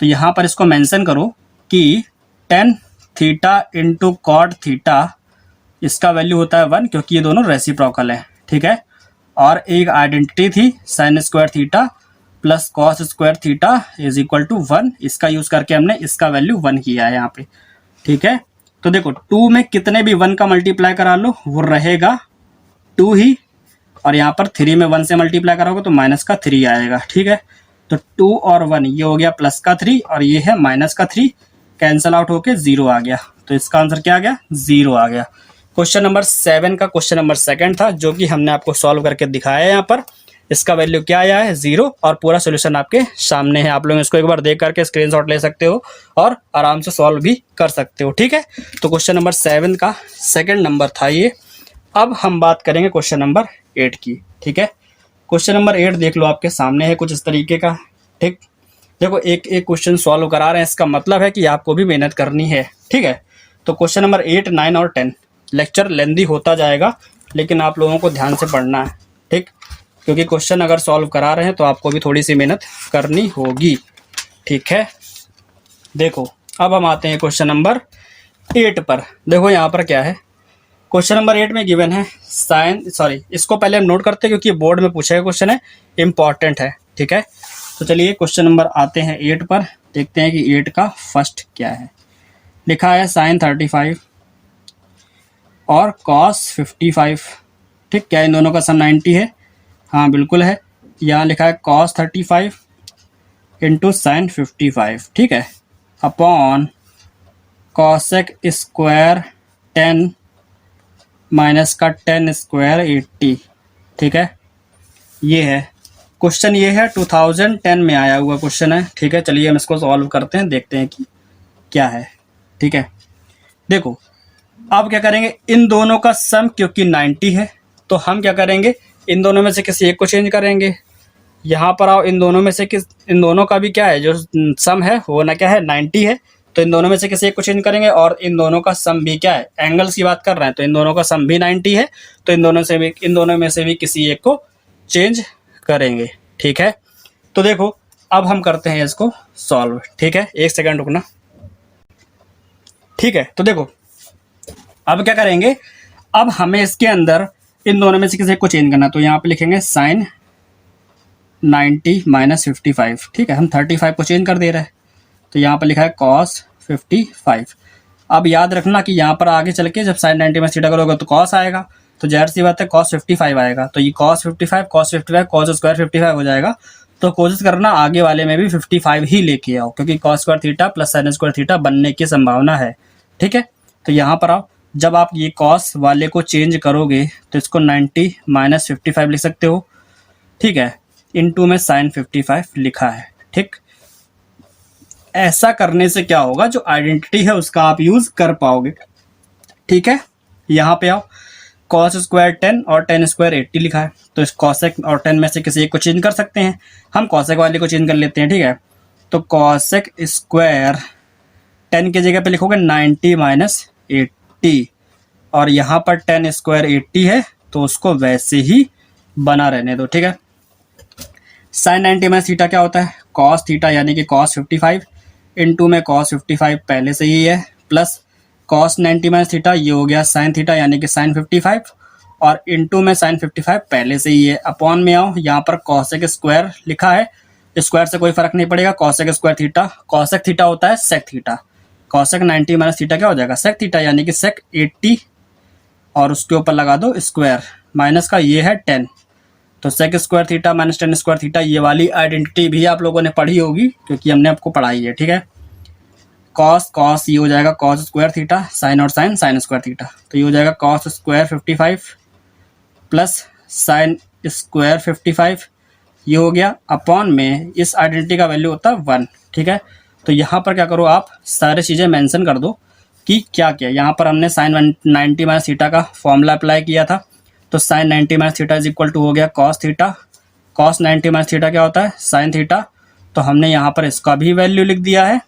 तो यहाँ पर इसको मेंशन करो कि tan theta into cot theta इसका वैल्यू होता है 1, क्योंकि ये दोनों रेसिप्रोकल है, ठीक है। और एक आइडेंटिटी थी sine square theta plus cos square theta is equal to 1, इसका यूज करके हमने इसका वैल्यू 1 किया है यहाँ पे, ठीक है। तो देखो 2 में कितने भी 1 का मल्टीप्लाई करा लो वो रहेगा 2 ही, और यहाँ पर 3 में 1 से मल्टीप्लाई कराओगे तो माइनस का 3 आएगा, ठीक है। तो 2 और 1 ये हो गया प्लस का 3 और ये है माइनस का 3, कैंसल आउट होके 0 आ गया, तो इसका आंसर क्या आ गया 0 आ गया। क्वेश्चन नंबर 7 का क्वेश्चन नंबर 2 था जो कि हमने आपको सॉल्व करके दिखाया है। यहाँ पर इसका वैल्यू क्या आया है 0, और पूरा सोल्यूशन आपके सामने है, आप लोग इसको एक बार देख करके स्क्रीनशॉट ले सकते हो और आराम से सॉल्व भी कर सकते हो, ठीक है। तो क्वेश्चन नंबर 7 का सेकंड नंबर था ये। अब हम बात करेंगे क्वेश्चन नंबर 8 की, ठीक है। क्वेश्चन नंबर 8 देख लो आपके सामने है कुछ इस तरीके का, ठीक। देखो एक एक क्वेश्चन सॉल्व करा रहे हैं, इसका मतलब है कि आपको भी मेहनत करनी है, ठीक है। तो क्वेश्चन नंबर 8, 9 और 10 लेक्चर लेंदी होता जाएगा, लेकिन आप लोगों को ध्यान से पढ़ना है, ठीक, क्योंकि क्वेश्चन अगर सॉल्व करा रहे हैं तो आपको भी थोड़ी सी मेहनत करनी होगी, ठीक है। देखो अब हम आते हैं क्वेश्चन नंबर 8 पर। देखो यहाँ पर क्या है, क्वेश्चन नंबर 8 में गिवन है इसको पहले हम नोट करते हैं क्योंकि बोर्ड में पूछा गया क्वेश्चन है, इंपॉर्टेंट है, ठीक है। तो चलिए क्वेश्चन नंबर आते हैं 8 पर, देखते हैं कि 8 का फर्स्ट क्या है। लिखा है sin 35 और cos 55, ठीक। क्या इन दोनों का सम 90 है? हाँ बिल्कुल है। यहाँ लिखा है cos 35 इंटू साइन 55, ठीक है, अपॉन cosec स्क्वायर 10 माइनस का 10 स्क्वायर 80, ठीक है। ये है क्वेश्चन, ये है 2010 में आया हुआ क्वेश्चन है, ठीक है। चलिए हम इसको सॉल्व करते हैं, देखते हैं कि क्या है, ठीक है। देखो अब क्या करेंगे, इन दोनों का सम क्योंकि 90 है तो हम क्या करेंगे, इन दोनों में से किसी एक को चेंज करेंगे। यहाँ पर आओ, इन दोनों का भी क्या है, जो सम है वो ना क्या है 90 है, तो इन दोनों में से किसी एक को चेंज करेंगे। और इन दोनों का सम भी क्या है, एंगल्स की बात कर रहे हैं तो इन दोनों का सम भी 90 है, तो इन दोनों में से भी किसी एक को चेंज करेंगे, ठीक है। तो देखो अब हम करते हैं इसको सॉल्व, ठीक है। एक सेकंड रुकना, ठीक है। तो देखो अब क्या करेंगे, अब हमें इसके अंदर इन दोनों में से किसी एक को चेंज करना, तो यहाँ पे लिखेंगे साइन 90 माइनस 55, ठीक है। हम 35 को चेंज कर दे रहे हैं, तो यहाँ पर लिखा है cos 55। अब याद रखना कि यहाँ पर आगे चल के जब साइन 90 में थीटा करोगे तो cos आएगा, तो जाहिर सी बात है cos 55 आएगा, तो ये cos 55 cos स्क्वायर 55 हो जाएगा। तो कोशिश करना आगे वाले में भी 55 ही लेके आओ, क्योंकि cos square theta plus sine square theta बनने की संभावना है, ठीक है। तो यहाँ पर आओ, जब आप ये cos वाले को चेंज करोगे तो इसको 90 माइनस 55 लिख सकते हो, ठीक है। इनटू में साइन 55 लिखा है, ठीक। ऐसा करने से क्या होगा, जो आइडेंटिटी है उसका आप यूज कर पाओगे, ठीक है। यहाँ पे आओ, cos स्क्वायर 10 और 10 स्क्वायर 80 लिखा है, तो इस cosec और 10 में से किसी एक को चेंज कर सकते हैं। हम cosec वाले को चेंज कर लेते हैं, ठीक है। तो cosec स्क्वायर 10 की जगह पे लिखोगे 90 माइनस 80, और यहाँ पर 10 स्क्वायर 80 है तो उसको वैसे ही बना रहने दो, ठीक है। साइन 90 माइनस थीटा क्या होता है, cos थीटा यानी कि cos 55 इनटू में cos 55 पहले से ही है, प्लस cos 90 माइनस थीटा ये हो गया साइन थीटा यानी कि साइन 55, और इनटू में साइन 55 पहले से ही है। अपॉन में आओ, यहाँ पर cosec स्क्वायर लिखा है, स्क्वायर से कोई फर्क नहीं पड़ेगा, cosec square theta, cosec theta होता है sec theta, cosec 90 minus theta क्या हो जाएगा sec थीटा यानी कि sec 80, और उसके ऊपर लगा दो स्क्वायर, माइनस का ये है 10, तो sec square theta minus 10 square theta, ये वाली आइडेंटिटी भी आप लोगों ने पढ़ी होगी क्योंकि हमने आपको पढ़ाई है, ठीक है। कॉस ये हो जाएगा कॉस स्क्वायर थीटा, साइन और साइन साइन स्क्वायर थीटा, तो ये हो जाएगा cos square 55 plus sine square 55, ये हो गया। अपॉन में इस आइडेंटिटी का वैल्यू होता है 1, ठीक है। तो यहाँ पर क्या करो, आप सारी चीज़ें मेंशन कर दो कि क्या क्या। यहाँ पर हमने साइन 90 माइनस थीटा का फॉर्मूला अप्लाई किया था, तो sine 90 minus theta is equal to हो गया cos theta, cos 90 minus theta क्या होता है साइन थीटा, तो हमने यहाँ पर इसका भी वैल्यू लिख दिया है।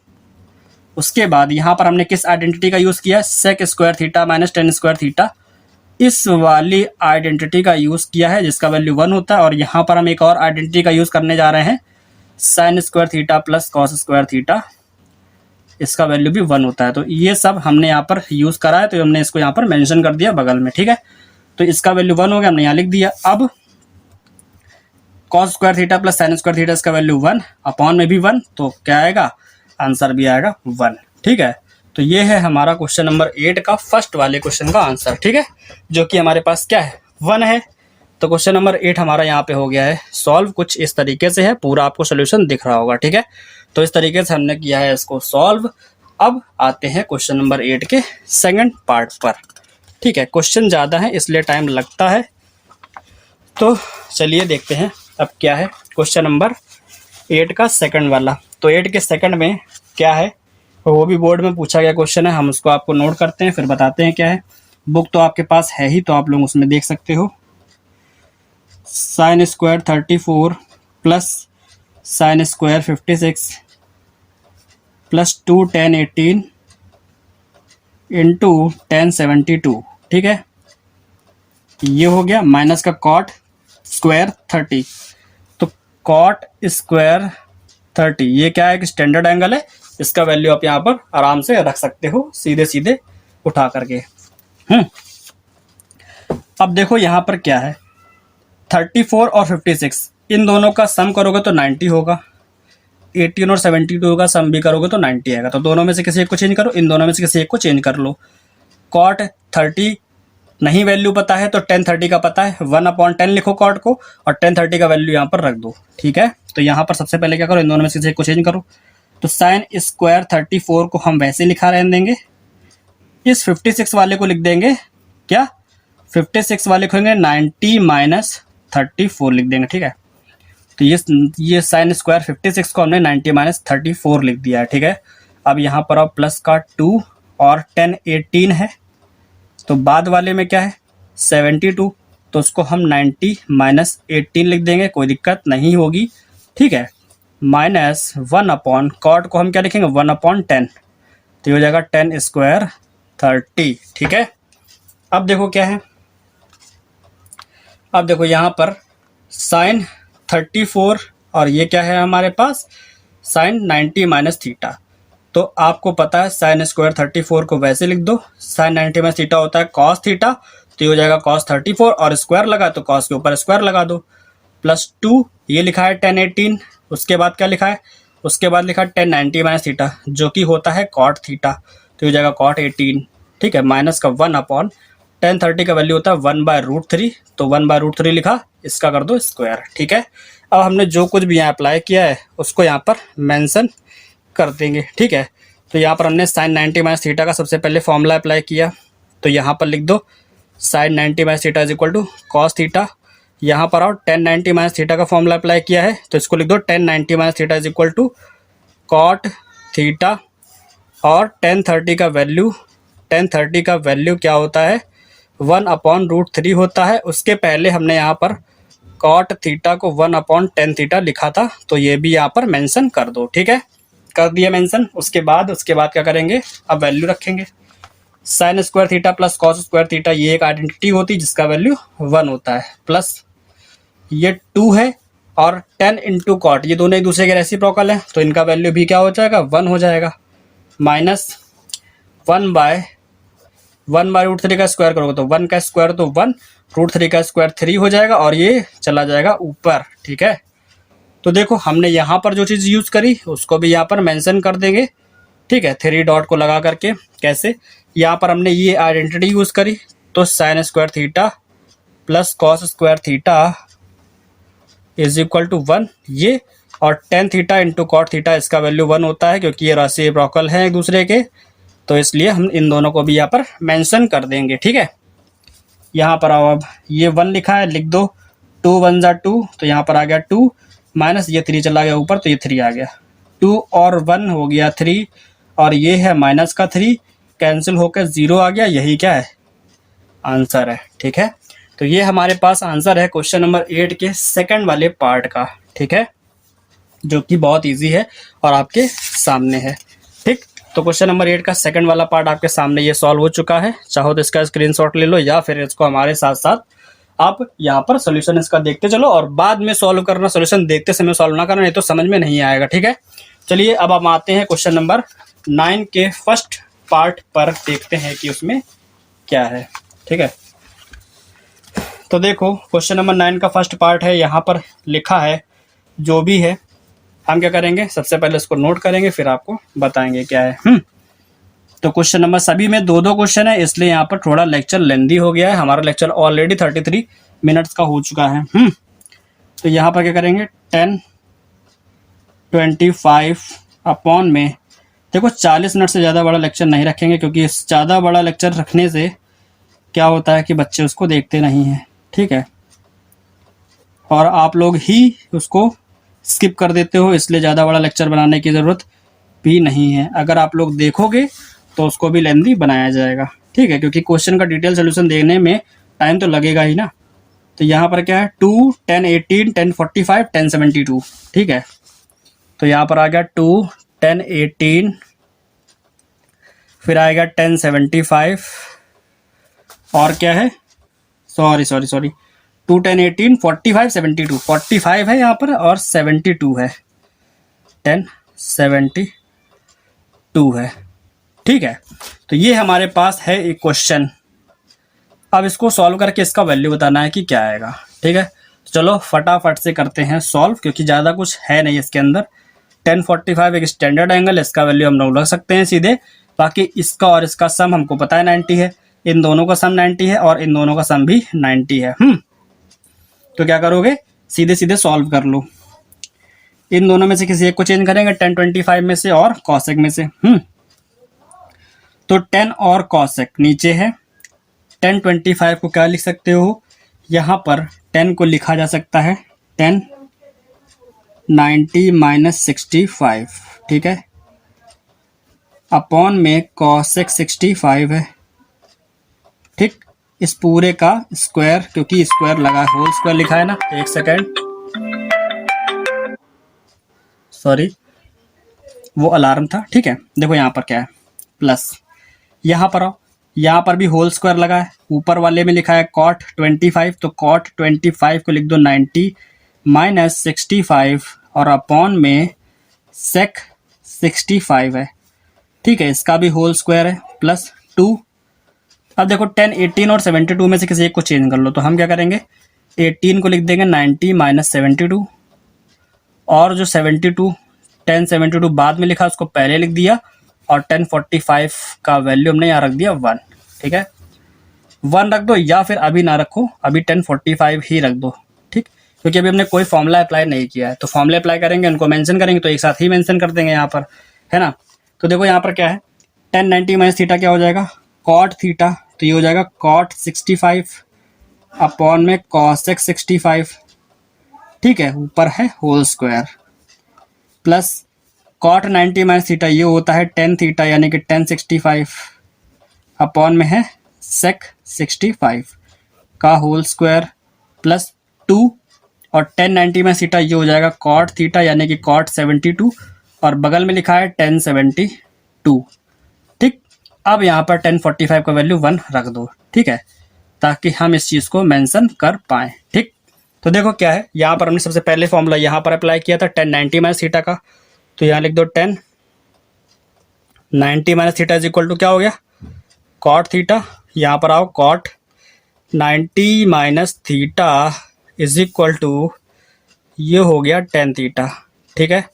उसके बाद यहाँ पर हमने किस आइडेंटिटी का यूज़ किया, sec square theta minus 10 square theta, इस वाली आइडेंटिटी का यूज़ किया है जिसका वैल्यू 1 होता है। और यहाँ पर हम एक और आइडेंटिटी का यूज़ करने जा रहे हैं, sign square theta plus cos square theta, इसका वैल्यू भी 1 होता है। तो ये सब हमने यहाँ पर यूज़ करा है, तो हमने इसको यहाँ पर मेंशन कर दिया बगल में, ठीक है। तो इसका वैल्यू 1 हो गया, हमने यहाँ लिख दिया। अब cos square theta plus sine square theta, इसका वैल्यू 1, अपॉन में भी 1, तो क्या आएगा, आंसर भी आएगा 1, ठीक है। तो ये है हमारा क्वेश्चन नंबर 8 का फर्स्ट वाले क्वेश्चन का आंसर, ठीक है, जो कि हमारे पास क्या है 1 है। तो क्वेश्चन नंबर 8 हमारा यहाँ पे हो गया है सॉल्व, कुछ इस तरीके से है, पूरा आपको सोल्यूशन दिख रहा होगा, ठीक है। तो इस तरीके से हमने किया है इसको सॉल्व। अब आते हैं क्वेश्चन नंबर 8 के सेकंड पार्ट पर, ठीक है। क्वेश्चन ज़्यादा है इसलिए टाइम लगता है, तो चलिए देखते हैं अब क्या है क्वेश्चन नंबर 8 का सेकंड वाला। तो 8 के सेकंड में क्या है, वो भी बोर्ड में पूछा गया क्वेश्चन है, हम उसको आपको नोट करते हैं फिर बताते हैं क्या है। बुक तो आपके पास है ही, तो आप लोग उसमें देख सकते हो। Sine square 34 plus sine square 56 plus 2 tan 18 into tan 72, ठीक है। ये हो गया, माइनस का कॉट स्क्वायर 30, तो कॉट स्क्वायर 30 ये क्या है, एक स्टैंडर्ड एंगल है, इसका वैल्यू आप यहाँ पर आराम से रख सकते हो सीधे सीधे उठा करके। अब देखो यहाँ पर क्या है, 34 और 56 इन दोनों का सम करोगे तो 90 होगा, 18 और 72 का सम भी करोगे तो 90 आएगा। तो दोनों में से किसी एक को चेंज करो, इन दोनों में से किसी एक को चेंज कर लो। कॉट 30 नहीं वैल्यू पता है तो टेन 30 का पता है, 1/10 लिखो कॉट को और टेन 30 का वैल्यू यहाँ पर रख दो। ठीक है, तो यहाँ पर सबसे पहले क्या करो, इन दोनों में से किसी एक को चेंज करो। तो साइन स्क्वायर 34 को हम वैसे लिखा रहने देंगे, इस 56 वाले को लिख देंगे क्या, 56 वाले लिखेंगे 90 माइनस 34 लिख देंगे। ठीक है, तो ये साइन स्क्वायर 56 को हमने 90 माइनस 34 लिख दिया है। ठीक है, अब यहाँ पर अब प्लस का 2 और 10 18 है, तो बाद वाले में क्या है 72, तो उसको हम 90 माइनस 18 लिख देंगे, कोई दिक्कत नहीं होगी। ठीक है, माइनस 1 कॉट को हम क्या लिखेंगे 1/10, तो ये हो जाएगा 10 स्क्वायर 30। ठीक है, अब देखो क्या है, अब देखो यहाँ पर साइन 34 और ये क्या है हमारे पास साइन 90 माइनस थीटा। तो आपको पता है साइन स्क्वायर 34 को वैसे लिख दो, साइन 90 माइनस थीटा होता है कॉस थीटा, तो ये हो जाएगा कॉस 34 और स्क्वायर लगा तो कॉस के ऊपर स्क्वायर लगा दो, प्लस 2 ये लिखा है 10 18, उसके बाद क्या लिखा है, उसके बाद लिखा है 10 90 माइनस थीटा जो कि होता है कॉट थीटा, तो ये हो जाएगा कॉट 18। ठीक है, माइनस का 1/10 30 का वैल्यू होता है 1/√3, तो 1/√3 लिखा, इसका कर दो स्क्वायर। ठीक है, अब हमने जो कुछ भी यहाँ अप्लाई किया है उसको यहाँ पर मेंशन कर देंगे। ठीक है, तो यहाँ पर हमने साइन 90 माइनस थीटा का सबसे पहले फॉर्मूला अप्लाई किया, तो यहाँ पर लिख दो sine 90 minus theta is equal to cos theta. यहाँ पर आओ 10 90 माइनस थीटा का फॉर्मूला अप्लाई किया है, तो इसको लिख दो 10 90 minus theta is equal to cot theta, और 10 30 का वैल्यू, 10 30 का वैल्यू क्या होता है 1/√3 होता है। उसके पहले हमने यहाँ पर कॉट थीटा को 1/10 थीटा लिखा था, तो ये भी यहाँ पर मेंशन कर दो। ठीक है, कर दिया मेंशन। उसके बाद क्या करेंगे, अब वैल्यू रखेंगे, sign square theta plus cos square theta ये एक आइडेंटिटी होती है जिसका वैल्यू 1 होता है, प्लस ये 2 है और 10 इंटू कॉट ये दोनों एक दूसरे के रेसिप्रोकल है, तो इनका वैल्यू भी क्या हो जाएगा 1 हो जाएगा, माइनस 1/√3 का स्क्वायर करोगे तो 1 का स्क्वायर तो 1, √3 का स्क्वायर 3 हो जाएगा और ये चला जाएगा ऊपर। ठीक है, तो देखो हमने यहाँ पर जो चीज़ यूज़ करी उसको भी यहाँ पर मेंशन कर देंगे। ठीक है, 3 डॉट को लगा करके, कैसे, यहाँ पर हमने ये आइडेंटिटी यूज़ करी, तो sine square theta plus cos square theta is equal to 1 ये, और 10 थीटा इंटू कॉट थीटा इसका वैल्यू 1 होता है क्योंकि ये रेसिप्रोकल हैं एक दूसरे के, तो इसलिए हम इन दोनों को भी यहाँ पर मेंशन कर देंगे। ठीक है, यहाँ पर आओ, अब ये 1 लिखा है लिख दो, 2 1 जा 2, तो यहाँ पर आ गया 2, माइनस ये 3 चला गया ऊपर तो ये 3 आ गया, 2 और 1 हो गया 3, और ये है माइनस का 3 कैंसिल होकर 0 आ गया, यही क्या है आंसर है। ठीक है, तो ये हमारे पास आंसर है क्वेश्चन नंबर 8 के सेकंड वाले पार्ट का। ठीक है, जो कि बहुत इजी है और आपके सामने है। ठीक, तो क्वेश्चन नंबर 8 का सेकंड वाला पार्ट आपके सामने ये सॉल्व हो चुका है। चाहो तो इसका स्क्रीनशॉट ले लो या फिर इसको हमारे साथ साथ आप यहाँ पर सोल्यूशन इसका देखते चलो और बाद में सॉल्व करना, सोल्यूशन देखते समय सॉल्व ना करना, नहीं तो समझ में नहीं आएगा। ठीक है, चलिए अब हम आते हैं क्वेश्चन नंबर 9 के फर्स्ट पार्ट पर, देखते हैं कि उसमें क्या है। ठीक है, तो देखो क्वेश्चन नंबर 9 का फर्स्ट पार्ट है, यहाँ पर लिखा है जो भी है, हम क्या करेंगे सबसे पहले इसको नोट करेंगे फिर आपको बताएंगे क्या है। तो क्वेश्चन नंबर सभी में 2-2 क्वेश्चन है, इसलिए यहाँ पर थोड़ा लेक्चर लेंदी हो गया है, हमारा लेक्चर ऑलरेडी 33 मिनट्स का हो चुका है। तो यहाँ पर क्या करेंगे 10 25 अपॉन में, देखो 40 मिनट से ज़्यादा बड़ा लेक्चर नहीं रखेंगे क्योंकि ज़्यादा बड़ा लेक्चर रखने से क्या होता है कि बच्चे उसको देखते नहीं हैं। ठीक है, और आप लोग ही उसको स्किप कर देते हो, इसलिए ज़्यादा बड़ा लेक्चर बनाने की ज़रूरत भी नहीं है। अगर आप लोग देखोगे तो उसको भी लेंदी बनाया जाएगा। ठीक है, क्योंकि क्वेश्चन का डिटेल सोल्यूशन देने में टाइम तो लगेगा ही ना। तो यहाँ पर क्या है 2 10 18 10 45 10 72। ठीक है, तो यहाँ पर आ गया 2 10 18, फिर आएगा 10 75, और क्या है सॉरी 2 10 18 45 72, 45 है यहाँ पर और 72 है, 10 72 है। ठीक है, तो ये हमारे पास है एक क्वेश्चन अब इसको सॉल्व करके इसका वैल्यू बताना है कि क्या आएगा। ठीक है, चलो फटाफट से करते हैं सॉल्व, क्योंकि ज़्यादा कुछ है नहीं इसके अंदर। 1045 एक स्टैंडर्ड एंगल, इसका वैल्यू हम लोग रख सकते हैं सीधे। बाकी इसका और इसका सम हमको पता है 90 है, इन दोनों का सम 90 है और इन दोनों का सम भी 90 है। तो क्या करोगे, सीधे सीधे सॉल्व कर लो। इन दोनों में से किसी एक को चेंज करेंगे, 1025 में से और कॉसेक में से। तो 10 और कॉसेक नीचे है, 1025 को क्या लिख सकते हो, यहाँ पर 10 को लिखा जा सकता है 10 90 माइनस 65, ठीक है, अपॉन में कॉसेक 65 है। ठीक, इस पूरे का स्क्वायर, क्योंकि स्क्वायर लगा होल स्क्वायर लिखा है ना। एक सेकेंड, सॉरी वो अलार्म था। ठीक है, देखो यहाँ पर क्या है, प्लस, यहाँ पर आओ, यहाँ पर भी होल स्क्वायर लगा है, ऊपर वाले में लिखा है कॉट 25, तो कॉट 25 को लिख दो 90 माइनस 65 और अपॉन में सेक 65 है। ठीक है, इसका भी होल स्क्वायर है, प्लस 2। अब देखो 10, 18 और 72 में से किसी एक को चेंज कर लो, तो हम क्या करेंगे, 18 को लिख देंगे 90 माइनस 72 और जो 72 1072 बाद में लिखा उसको पहले लिख दिया और 1045 का वैल्यू हमने यहाँ रख दिया 1। ठीक है, 1 रख दो या फिर अभी ना रखो, अभी 1045 ही रख दो। ठीक, क्योंकि अभी हमने कोई फॉर्मूला अप्लाई नहीं किया है, तो फॉर्मूला अप्लाई करेंगे, उनको मेंशन करेंगे तो एक साथ ही मेंशन कर देंगे यहाँ पर, है ना। तो देखो यहाँ पर क्या है, 1090 माइनस थीटा क्या हो जाएगा, कॉट थीटा, तो ये हो जाएगा कॉट 65 अपॉन में कॉसेक 65। ठीक है, ऊपर है whole square, plus cot 90 minus theta ये होता है 10 थीटा, यानी कि 1065 अपॉन में है सेक 65 का होल स्क्वायर, प्लस 2 और 1090 माइनस थीटा ये हो जाएगा कॉट थीटा, यानी कि कॉट 72 और बगल में लिखा है 1072। ठीक, अब यहाँ पर 1045 का वैल्यू 1 रख दो। ठीक है, ताकि हम इस चीज़ को मेंशन कर पाएँ। ठीक, तो देखो क्या है, यहाँ पर हमने सबसे पहले फॉर्मूला यहाँ पर अप्लाई किया था 1090 माइनस थीटा का, तो यहाँ लिख दो 1090 minus theta is equal to क्या हो गया, कॉट थीटा। यहाँ पर आओ, cot 90 minus theta is equal to ये हो गया 10 थीटा। ठीक है,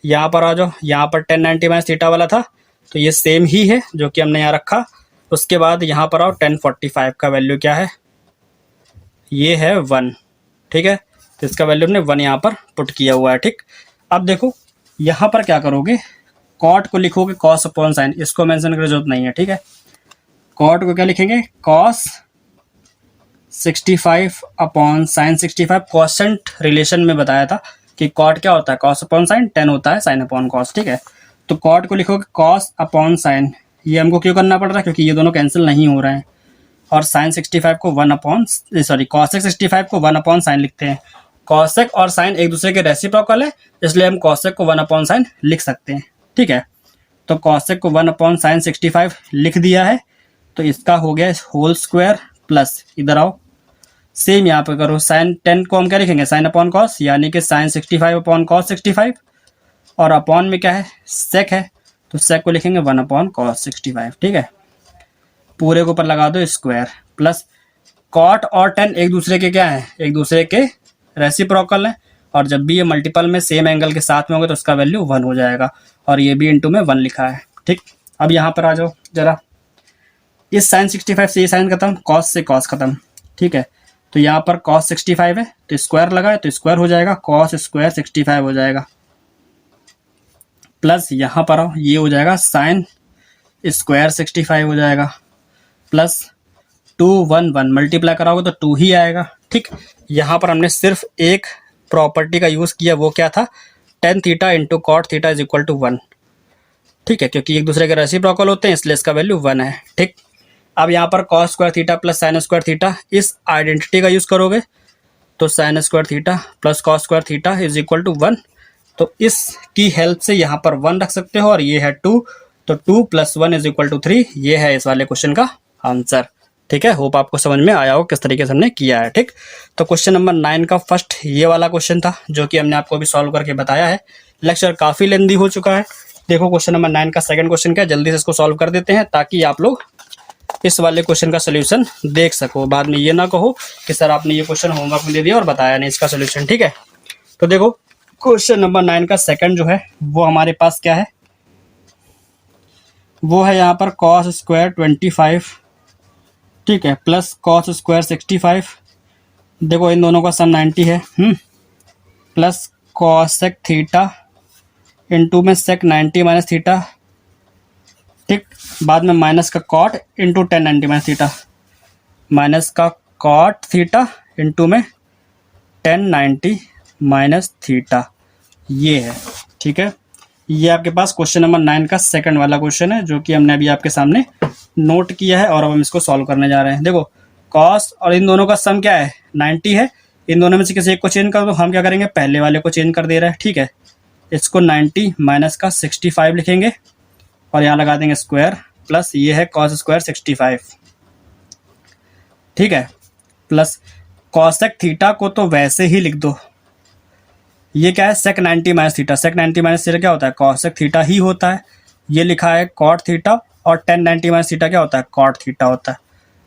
यहाँ पर आ जाओ, यहाँ पर 1090 माइनस थीटा वाला था तो ये सेम ही है जो कि हमने यहाँ रखा। उसके बाद यहाँ पर आओ, 1045 का वैल्यू क्या है, ये है 1। ठीक है, तो इसका वैल्यू हमने 1 यहाँ पर पुट किया हुआ है। ठीक, अब देखो यहाँ पर क्या करोगे, कॉट को लिखोगे कॉस अपॉन साइन, इसको मेंशन करने की जरूरत नहीं है। ठीक है, कॉट को क्या लिखेंगे, cos 65 upon sine 65। Constant relation में बताया था कि कॉट क्या होता है, कॉस अपॉन साइन, 10 होता है साइन अपॉन कॉस। ठीक है, तो कॉट को लिखोगे कॉस अपॉन साइन, ये हमको क्यों करना पड़ रहा है, क्योंकि ये दोनों कैंसिल नहीं हो रहे हैं, और साइन 65 को 1 अपॉन कॉसेक 65 को 1 अपॉन साइन लिखते हैं। कॉसेक और साइन एक दूसरे के रेसिप्रोकल है, इसलिए हम कॉसेक को 1 अपॉन साइन लिख सकते हैं। ठीक है, तो कॉसेक को 1 अपॉन साइन 65 लिख दिया है, तो इसका हो गया होल स्क्वायर, प्लस इधर आओ, सेम यहाँ पे करो, साइन 10 को हम क्या लिखेंगे, साइन अपॉन कॉस, यानी कि साइन 65 अपॉन कॉस 65, और अपॉन में क्या है, सेक है, तो सेक को लिखेंगे 1 अपॉन कॉस 65। ठीक है, पूरे के ऊपर लगा दो स्क्वायर, प्लस कॉट और 10 एक दूसरे के क्या है, एक दूसरे के रेसिप्रोकल है, और जब भी ये मल्टीपल में सेम एंगल के साथ में होंगे तो उसका वैल्यू 1 हो जाएगा, और ये भी इंटू में 1 लिखा है। ठीक, अब यहाँ पर आ जाओ जरा, इस साइन 65 से ये साइन खत्म, कॉस से कॉस खत्म। ठीक है, तो यहाँ पर कॉस 65 है तो स्क्वायर लगा है, तो स्क्वायर हो जाएगा, कॉस स्क्वायर 65 हो जाएगा, प्लस यहाँ पर आओ, ये हो जाएगा साइन स्क्वायर 65 हो जाएगा, प्लस 2 1 1 मल्टीप्लाई कराओगे तो 2 ही आएगा। ठीक, यहाँ पर हमने सिर्फ एक प्रॉपर्टी का यूज़ किया, वो क्या था, tan theta into cot theta is equal to 1। ठीक है, क्योंकि एक दूसरे के रेसिप्रोकल होते हैं इसलिए इसका वैल्यू 1 है। ठीक, अब यहाँ पर cos square theta plus sine square theta, इस आइडेंटिटी का यूज़ करोगे तो sine square theta plus cos square theta is equal to 1, तो इसकी हेल्प से यहाँ पर 1 रख सकते हो, और ये है 2, तो 2 प्लस 1 इज इक्वल टू 3। ये है इस वाले क्वेश्चन का आंसर। ठीक है, होप आपको समझ में आया हो किस तरीके से हमने किया है। ठीक, तो क्वेश्चन नंबर 9 का फर्स्ट ये वाला क्वेश्चन था जो कि हमने आपको अभी सॉल्व करके बताया है। लेक्चर काफ़ी लेंदी हो चुका है। देखो क्वेश्चन नंबर 9 का सेकंड क्वेश्चन क्या है, जल्दी से इसको सॉल्व कर देते हैं ताकि आप लोग इस वाले क्वेश्चन का सोल्यूशन देख सको, बाद में ये ना कहो कि सर आपने ये क्वेश्चन होमवर्क में दे दिया और बताया नहीं इसका सोल्यूशन। ठीक है, तो देखो क्वेश्चन नंबर 9 का सेकंड जो है वो हमारे पास क्या है, वो है यहाँ पर cos स्क्वायर 25, ठीक है, प्लस cos स्क्वायर 65। देखो इन दोनों का सम 90 है, प्लस cosec थीटा इंटू में sec 90 माइनस थीटा, ठीक, बाद में माइनस का cot into 10 90 minus theta, minus का cot थीटा इंटू में 10 90 माइनस थीटा, ये है। ठीक है, ये आपके पास क्वेश्चन नंबर 9 का सेकंड वाला क्वेश्चन है जो कि हमने अभी आपके सामने नोट किया है और अब हम इसको सॉल्व करने जा रहे हैं। देखो कॉस और इन दोनों का सम क्या है 90 है, इन दोनों में से किसी एक को चेंज कर दो, हम क्या करेंगे पहले वाले को चेंज कर दे रहे हैं। ठीक है, इसको 90 माइनस का 65 लिखेंगे और यहाँ लगा देंगे स्क्वायर, प्लस ये है कॉस स्क्वायर 65, ठीक है, प्लस कॉसेक थीटा को तो वैसे ही लिख दो, ये क्या है सेक 90 माइनस थीटा, सेक 90 माइनस थीटा क्या होता है कॉसेक थीटा ही होता है, ये लिखा है कॉट थीटा और 10 90 माइनस थीटा क्या होता है कॉट थीटा होता है।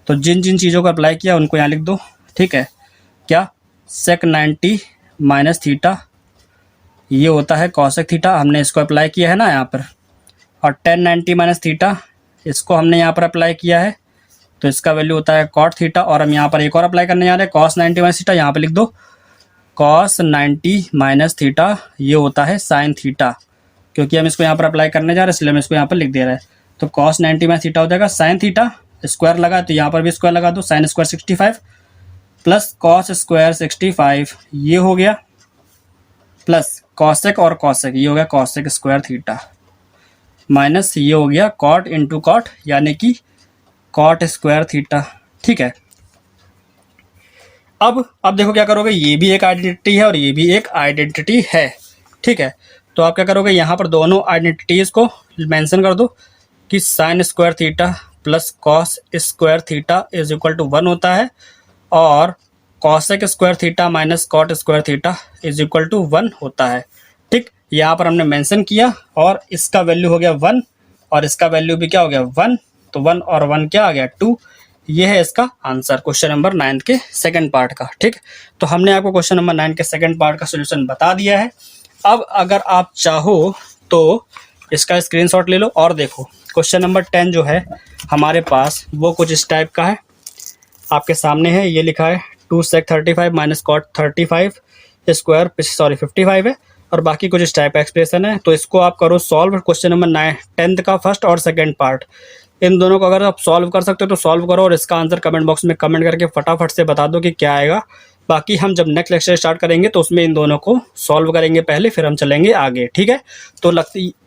तो जिन जिन चीज़ों को अप्लाई किया उनको यहाँ लिख दो। ठीक है, क्या सेक 90 माइनस थीटा ये होता है कॉसेक थीटा, हमने इसको अप्लाई किया है ना यहाँ पर, और 10 90 माइनस थीटा इसको हमने यहाँ पर अप्लाई किया है तो इसका वैल्यू होता है कॉट थीटा, और हम यहाँ पर एक और अप्लाई करने जा रहे हैं कॉस 90 माइनस थीटा, यहाँ पर लिख दो कॉस 90 माइनस थीटा ये होता है साइन थीटा, क्योंकि हम इसको यहाँ पर अप्लाई करने जा रहे हैं इसलिए हम इसको यहाँ पर लिख दे रहे हैं। तो कॉस 90 माइनस थीटा हो जाएगा साइन थीटा, स्क्वायर लगा तो यहाँ पर भी स्क्वायर लगा दो, sine square 65 plus cos square 65 ये हो गया, प्लस कॉसेक और कॉसेक ये हो गया कॉसेक स्क्वायर थीटा, माइनस ये हो गया कॉट इंटू कॉट यानी कि कॉट स्क्वायर थीटा। ठीक है, अब देखो क्या करोगे, ये भी एक आइडेंटिटी है और ये भी एक आइडेंटिटी है। ठीक है, तो आप क्या करोगे यहाँ पर दोनों आइडेंटिटीज को मेंशन कर दो कि sine square theta plus cos square theta is equal to 1 होता है और cosec square theta minus cot square theta is equal to 1 होता है। ठीक, यहाँ पर हमने मेंशन किया और इसका वैल्यू हो गया 1 और इसका वैल्यू भी क्या हो गया 1, तो 1 और 1 क्या आ गया 2, ये है इसका आंसर क्वेश्चन नंबर 9 के सेकंड पार्ट का। ठीक, तो हमने आपको क्वेश्चन नंबर 9 के सेकंड पार्ट का सॉल्यूशन बता दिया है। अब अगर आप चाहो तो इसका स्क्रीनशॉट ले लो और देखो क्वेश्चन नंबर 10 जो है हमारे पास वो कुछ इस टाइप का है, आपके सामने है, ये लिखा है 2 sec 35 माइनस कॉट 35 स्क्वायर 55 है और बाकी कुछ इस टाइप का एक्सप्रेशन है। तो इसको आप करो सॉल्व, क्वेश्चन नंबर 9 10th का फर्स्ट और सेकंड पार्ट, इन दोनों को अगर आप सॉल्व कर सकते हो तो सॉल्व करो और इसका आंसर कमेंट बॉक्स में कमेंट करके फटाफट से बता दो कि क्या आएगा। बाकी हम जब नेक्स्ट लेक्चर स्टार्ट करेंगे तो उसमें इन दोनों को सॉल्व करेंगे पहले, फिर हम चलेंगे आगे। ठीक है, तो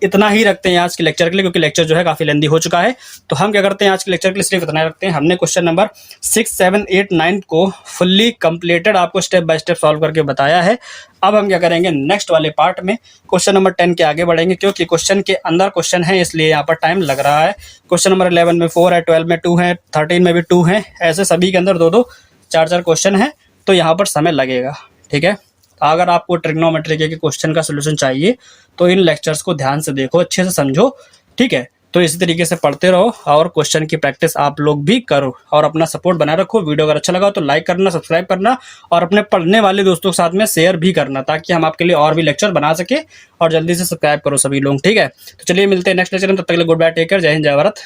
इतना ही रखते हैं आज के लेक्चर के लिए, क्योंकि लेक्चर जो है काफ़ी लेंदी हो चुका है। तो हम क्या करते हैं आज के लेक्चर के लिए सिर्फ इतना रखते हैं, हमने क्वेश्चन नंबर 6, 7, 8, 9 को फुल्ली कंप्लीटेड आपको स्टेप बाय स्टेप सॉल्व करके बताया है। अब हम क्या करेंगे नेक्स्ट वाले पार्ट में क्वेश्चन नंबर 10 के आगे बढ़ेंगे, क्योंकि क्वेश्चन के अंदर क्वेश्चन है इसलिए यहाँ पर टाइम लग रहा है। क्वेश्चन नंबर 11 में 4 है, 12 में 2 है, 13 में भी 2 है, ऐसे सभी के अंदर 2-2 4-4 क्वेश्चन है, तो यहाँ पर समय लगेगा। ठीक है, अगर आपको ट्रिग्नोमेट्री के क्वेश्चन का सोल्यूशन चाहिए तो इन लेक्चर्स को ध्यान से देखो, अच्छे से समझो। ठीक है, तो इसी तरीके से पढ़ते रहो और क्वेश्चन की प्रैक्टिस आप लोग भी करो और अपना सपोर्ट बनाए रखो। वीडियो अगर अच्छा लगा तो लाइक करना, सब्सक्राइब करना और अपने पढ़ने वाले दोस्तों के साथ में शेयर भी करना, ताकि हम आपके लिए और भी लेक्चर बना सके। और जल्दी से सब्सक्राइब करो सभी लोग। ठीक है, तो चलिए मिलते हैं नेक्स्ट लेक्चर में, तब तक के लिए गुड बाय, टेक केयर, जय हिंद, जय भारत।